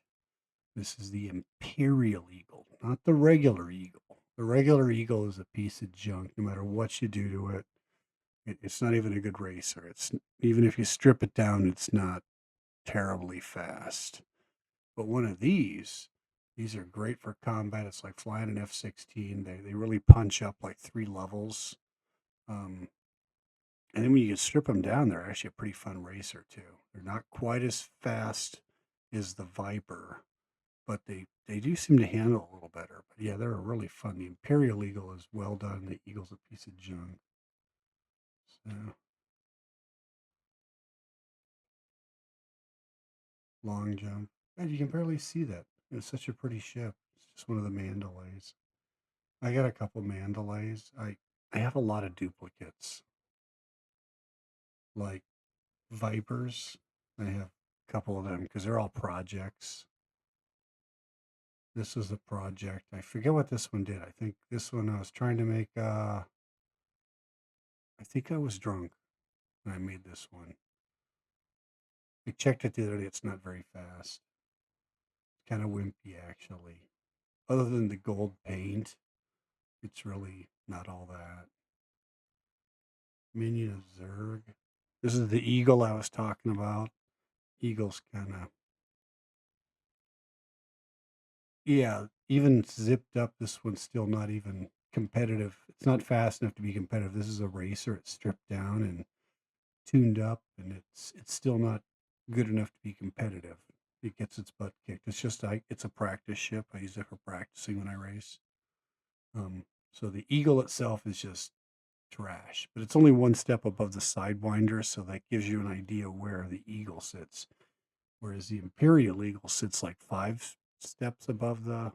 This is the Imperial Eagle, not the regular Eagle. The regular Eagle is a piece of junk, no matter what you do to it. It's not even a good racer. It's even if you strip it down, it's not terribly fast. But one of these are great for combat. It's like flying an F-16. They really punch up like 3 levels. Um, and then when you can strip them down, they're actually a pretty fun racer too. They're not quite as fast as the Viper, but they do seem to handle a little better. But yeah, they're really fun. The Imperial Eagle is well done. The Eagle's a piece of junk. So long jump. And you can barely see that. It's such a pretty ship. It's just one of the Mandalays. I got a couple Mandalays. I have a lot of duplicates, like Vipers. I have a couple of them because they're all projects. This is a project. I forget what this one did. I think this one I was trying to make I think I was drunk when I made this one. I checked it the other day. It's not very fast. It's kind of wimpy actually. Other than the gold paint, it's really not all that. Minion of Zerg. This is the eagle I was talking about. Eagle's kind of, yeah, even zipped up, this one's still not even competitive. It's not fast enough to be competitive. This is a racer. It's stripped down and tuned up, and it's still not good enough to be competitive. It gets its butt kicked. It's just like it's a practice ship. I use it for practicing when I race. So the Eagle itself is just trash, but it's only one step above the Sidewinder, so that gives you an idea where the Eagle sits. Whereas the Imperial Eagle sits like 5 steps above the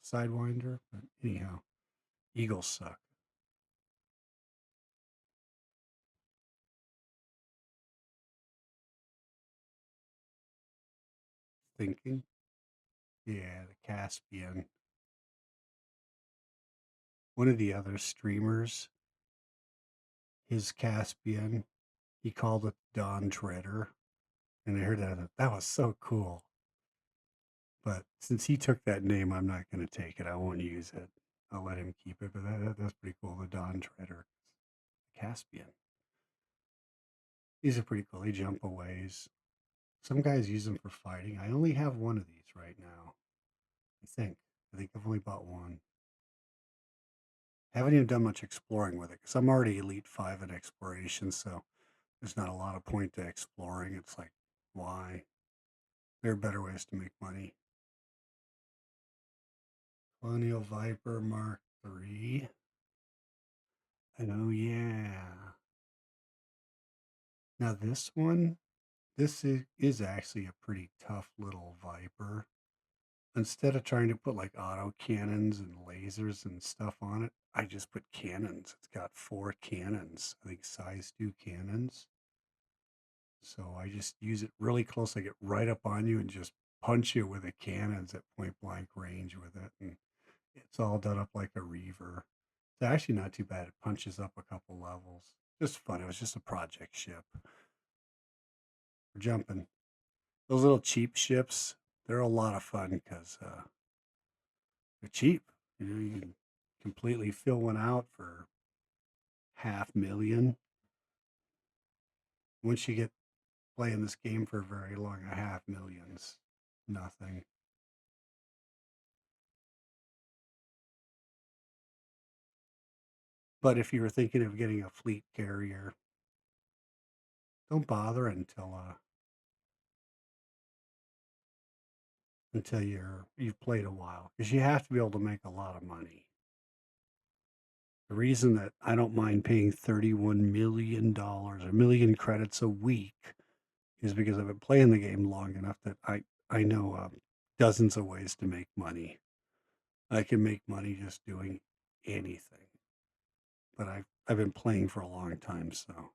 Sidewinder. But anyhow, Eagles suck. Thinking, yeah, the Caspian. One of the other streamers, his Caspian, he called it Don Treader, and I heard that. That was so cool. But since he took that name, I'm not going to take it. I won't use it. I'll let him keep it. But that's pretty cool. The Don Treader, Caspian. These are pretty cool. They jump a ways. Some guys use them for fighting. I only have one of these right now. I think. I think I've only bought one. Haven't even done much exploring with it because I'm already Elite 5 in exploration, so there's not a lot of point to exploring. It's like, why? There are better ways to make money. Colonial Viper Mark III. Oh, yeah. Now, this is actually a pretty tough little Viper. Instead of trying to put like auto cannons and lasers and stuff on it, I just put cannons. It's got 4 cannons, I think size 2 cannons. So I just use it really close. I get right up on you and just punch you with the cannons at point blank range with it. And it's all done up like a reaver. It's actually not too bad. It punches up a couple levels. Just fun. It was just a project ship. We're jumping. Those little cheap ships, they're a lot of fun because they're cheap. You can completely fill one out for 500,000. Once you get playing this game for very long, 500,000's nothing. But if you were thinking of getting a fleet carrier, don't bother until you've played a while because you have to be able to make a lot of money. The reason that I don't mind paying $31 million, a million credits a week, is because I've been playing the game long enough that I know dozens of ways to make money. I can make money just doing anything, but I've been playing for a long time, so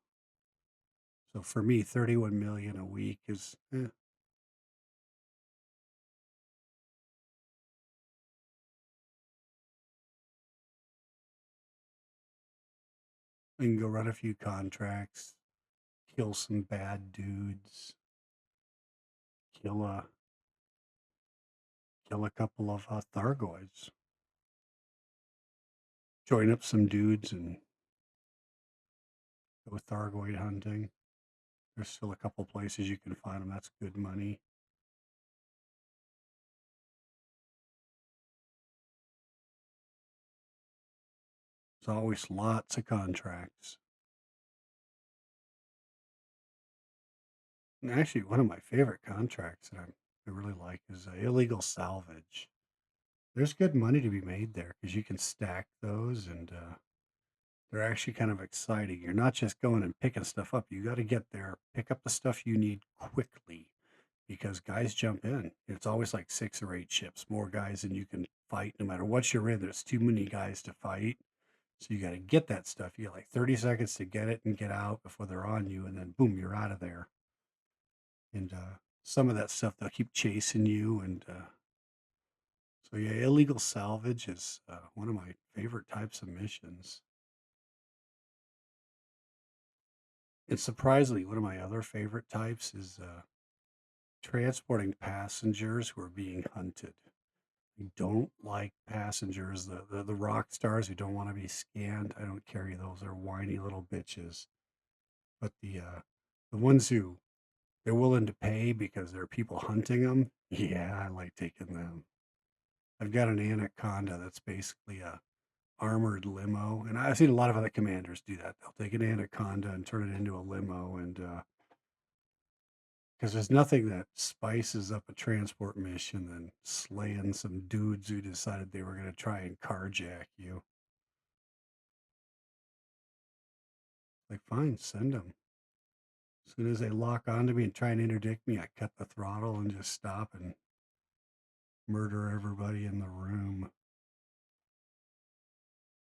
for me, 31 million a week is I can go run a few contracts, kill some bad dudes, kill a kill a couple of Thargoids. join up some dudes and go thargoid hunting. There's still a couple places you can find them. That's good money. There's always lots of contracts. And actually, one of my favorite contracts that I really like is illegal salvage. There's good money to be made there because you can stack those and they're actually kind of exciting. You're not just going and picking stuff up. You got to get there, pick up the stuff you need quickly because guys jump in. It's always like 6 or 8 ships, more guys than you can fight. No matter what you're in, there's too many guys to fight. So you got to get that stuff. You got like 30 seconds to get it and get out before they're on you, and then boom, you're out of there. And some of that stuff they'll keep chasing you, and so yeah, illegal salvage is one of my favorite types of missions. And surprisingly, one of my other favorite types is transporting passengers who are being hunted. I don't like passengers, the rock stars who don't want to be scanned. I don't carry those. They're whiny little bitches. But the ones who they're willing to pay because there are people hunting them, yeah, I like taking them. I've got an anaconda that's basically a armored limo, and I've seen a lot of other commanders do that. They'll take an anaconda and turn it into a limo, and because there's nothing that spices up a transport mission than slaying some dudes who decided they were going to try and carjack you. Like, fine, send them. As soon as they lock onto me and try and interdict me, I cut the throttle and just stop and murder everybody in the room.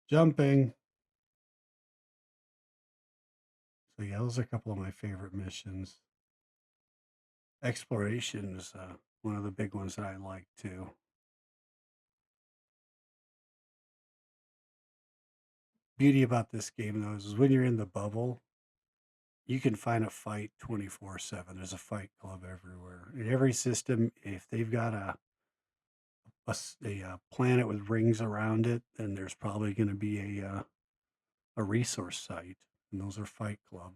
Jumping. So yeah, those are a couple of my favorite missions. Exploration is one of the big ones that I like too. Beauty about this game though is when you're in the bubble, you can find a fight 24/7. There's a fight club everywhere. In every system, if they've got a planet with rings around it, then there's probably going to be a resource site, and those are fight club.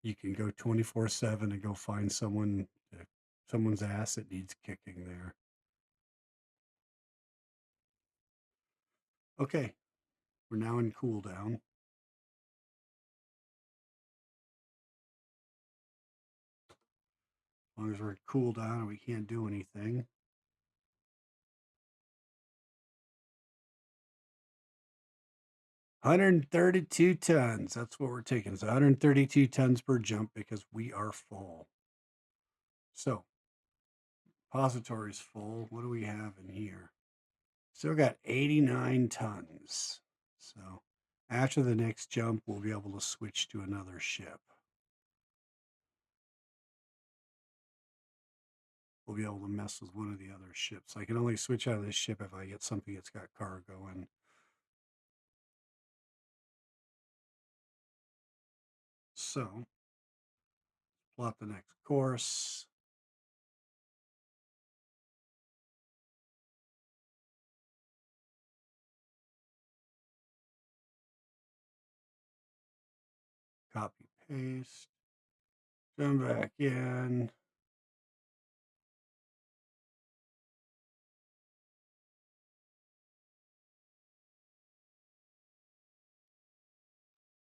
You can go 24/7 and go find someone's ass that needs kicking there. Okay, we're now in cooldown. As long as we're in cooldown and we can't do anything. 132 tons. That's what we're taking. It's 132 tons per jump because we are full. So, repository's full. What do we have in here? Still got 89 tons. So, after the next jump, we'll be able to switch to another ship. We'll be able to mess with one of the other ships. I can only switch out of this ship if I get something that's got cargo in. So, plot the next course. Copy, paste. Come back in.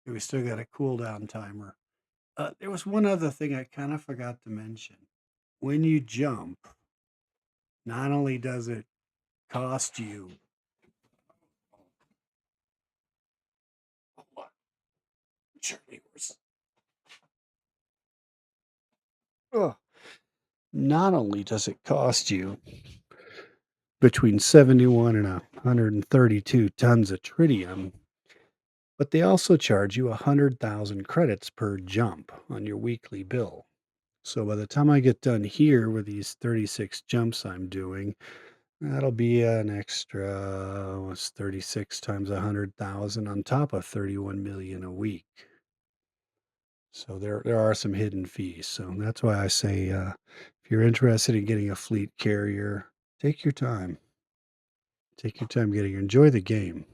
We still got a cooldown timer. There was one other thing I kind of forgot to mention. When you jump, not only does it cost you what? Oh, not only does it cost you between 71 and 132 tons of tritium, but they also charge you 100,000 credits per jump on your weekly bill. So by the time I get done here with these 36 jumps I'm doing, that'll be an extra, what's 36 times 100,000 on top of 31 million a week. So there are some hidden fees. So that's why I say if you're interested in getting a fleet carrier, take your time. Take your time getting enjoy the game.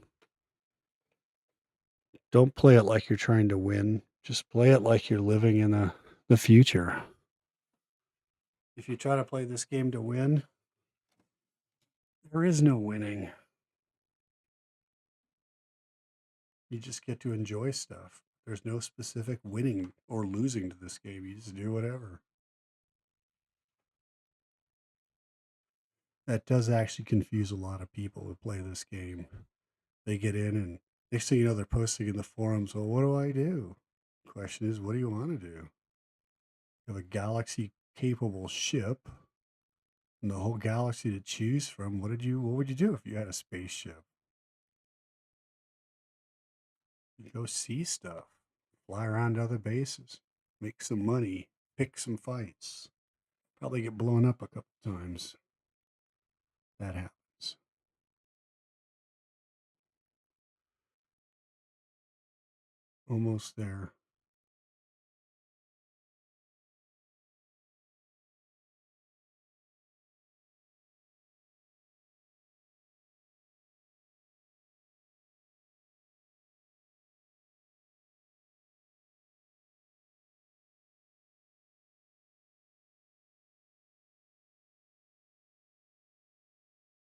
Don't play it like you're trying to win. Just play it like you're living in the future. If you try to play this game to win, there is no winning. You just get to enjoy stuff. There's no specific winning or losing to this game. You just do whatever. That does actually confuse a lot of people who play this game. They get in and next thing you know, they're posting in the forums, well, what do I do? The question is, what do you want to do? You have a galaxy capable ship and the whole galaxy to choose from. What would you do if you had a spaceship? You go see stuff, fly around to other bases, make some money, pick some fights, probably get blown up a couple times. That happens. Almost there.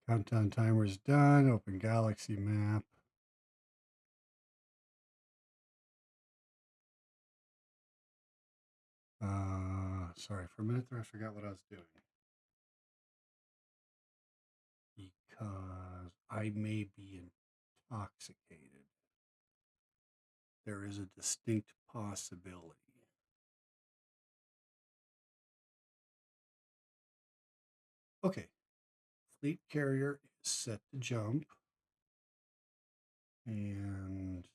Countdown timer's done. Open galaxy map. Sorry, for a minute there, I forgot what I was doing. Because I may be intoxicated. There is a distinct possibility. Okay, fleet carrier is set to jump. And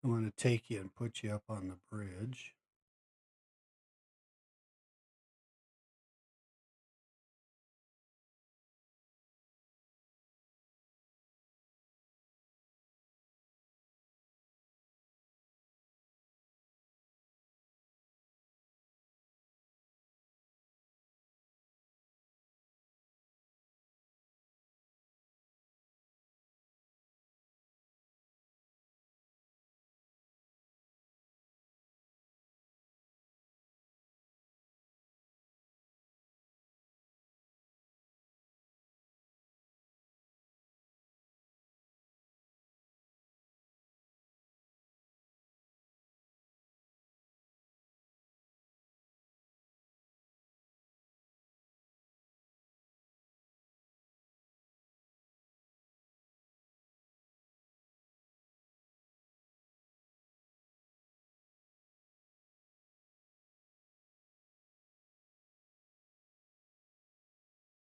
I want to take you and put you up on the bridge.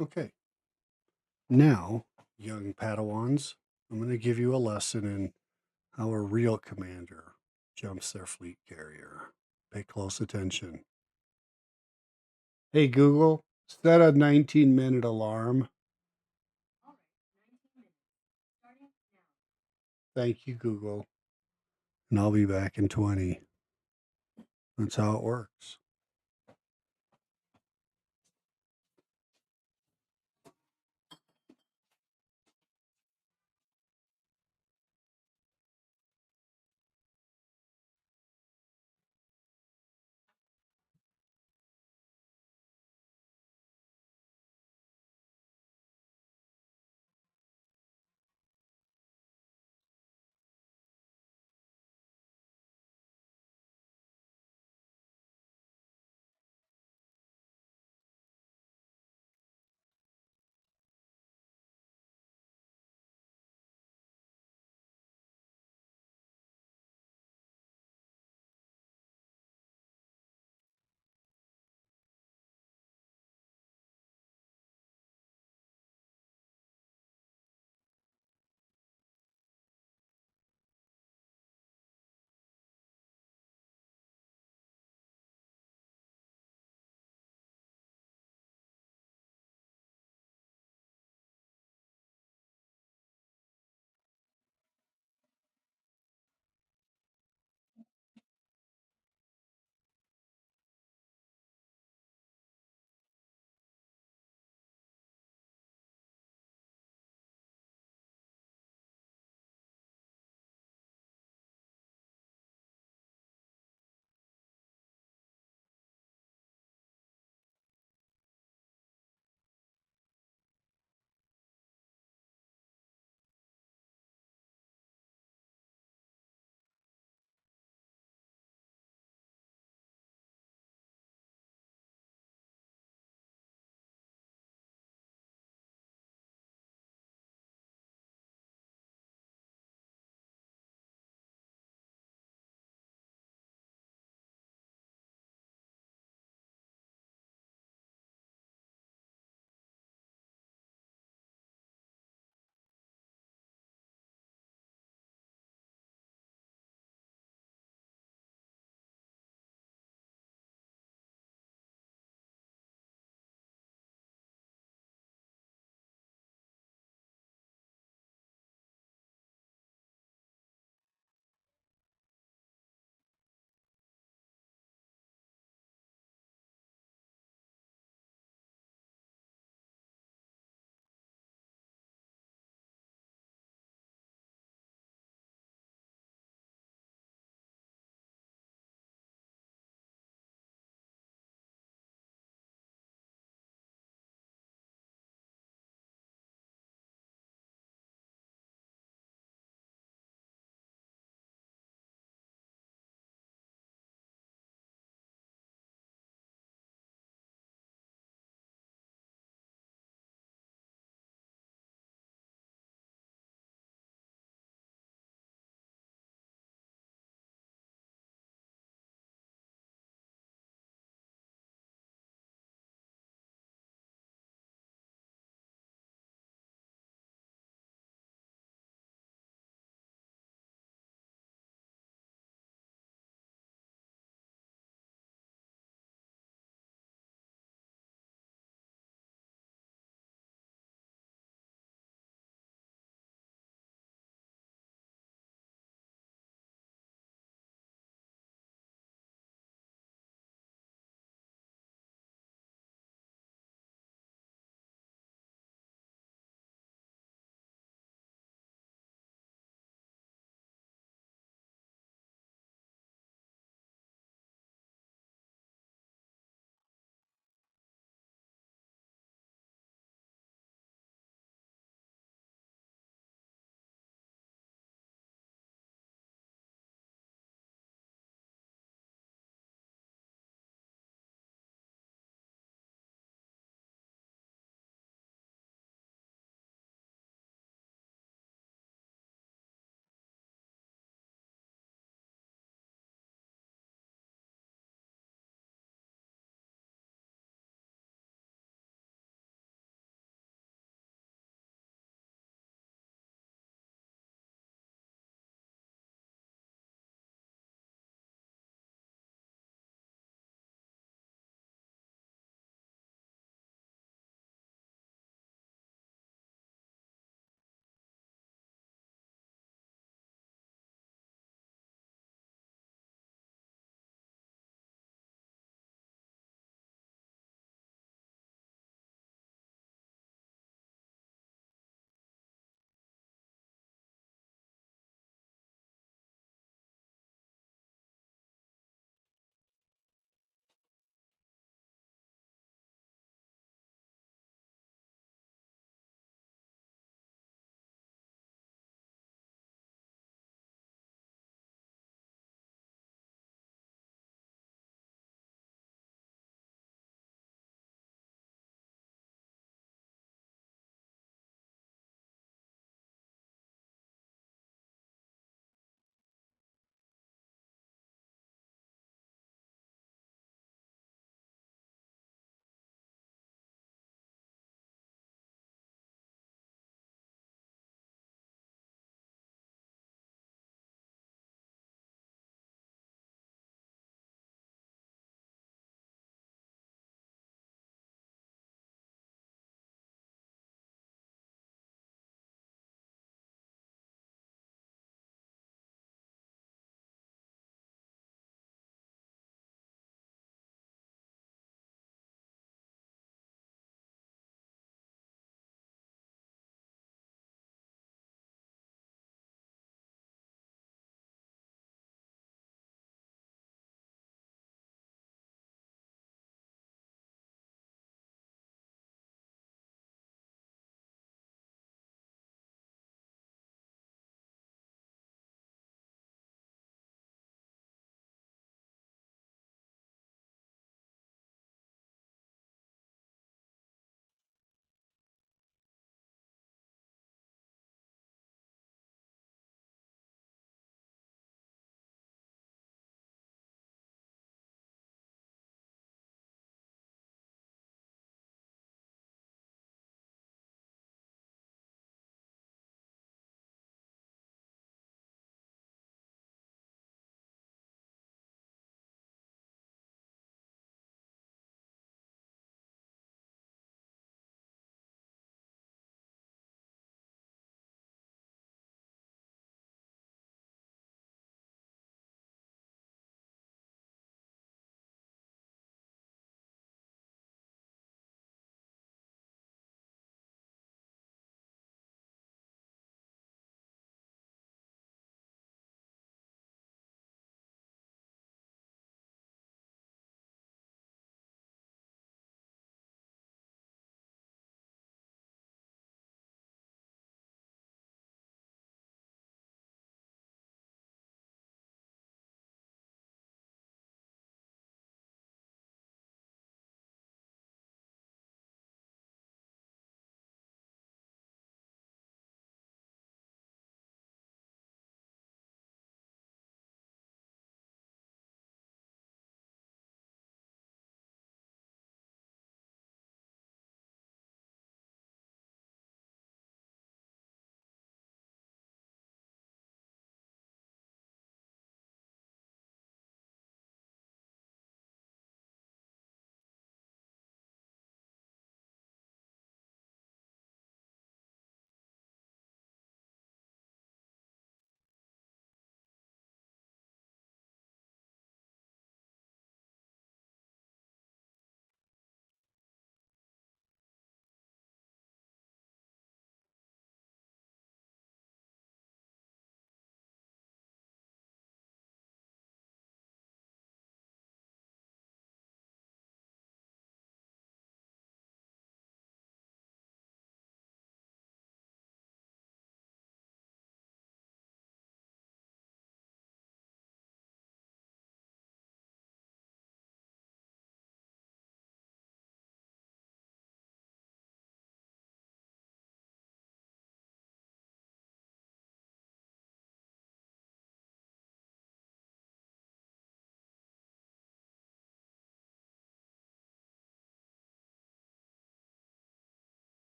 Okay, now, young Padawans, I'm going to give you a lesson in how a real commander jumps their fleet carrier. Pay close attention. Hey, Google, set a 19-minute alarm. Thank you, Google. And I'll be back in 20. That's how it works.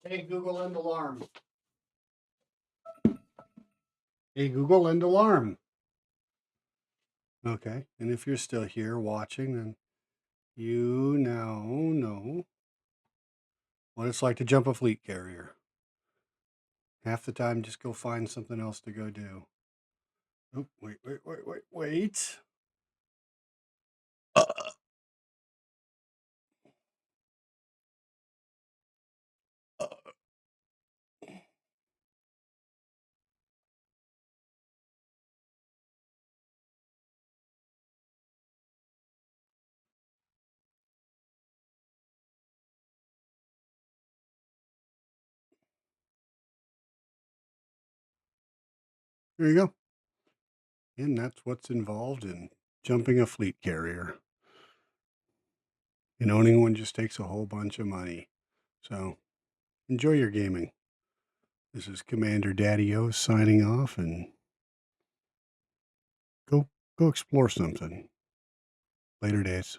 Hey, Google, end alarm. Hey, Google, end alarm. Okay, and if you're still here watching, then you now know what it's like to jump a fleet carrier. Half the time, just go find something else to go do. Oh, wait. Uh, uh, there you go. And that's what's involved in jumping a fleet carrier. And owning one just takes a whole bunch of money. So enjoy your gaming. This is Commander Daddy O signing off, and go explore something. Later days.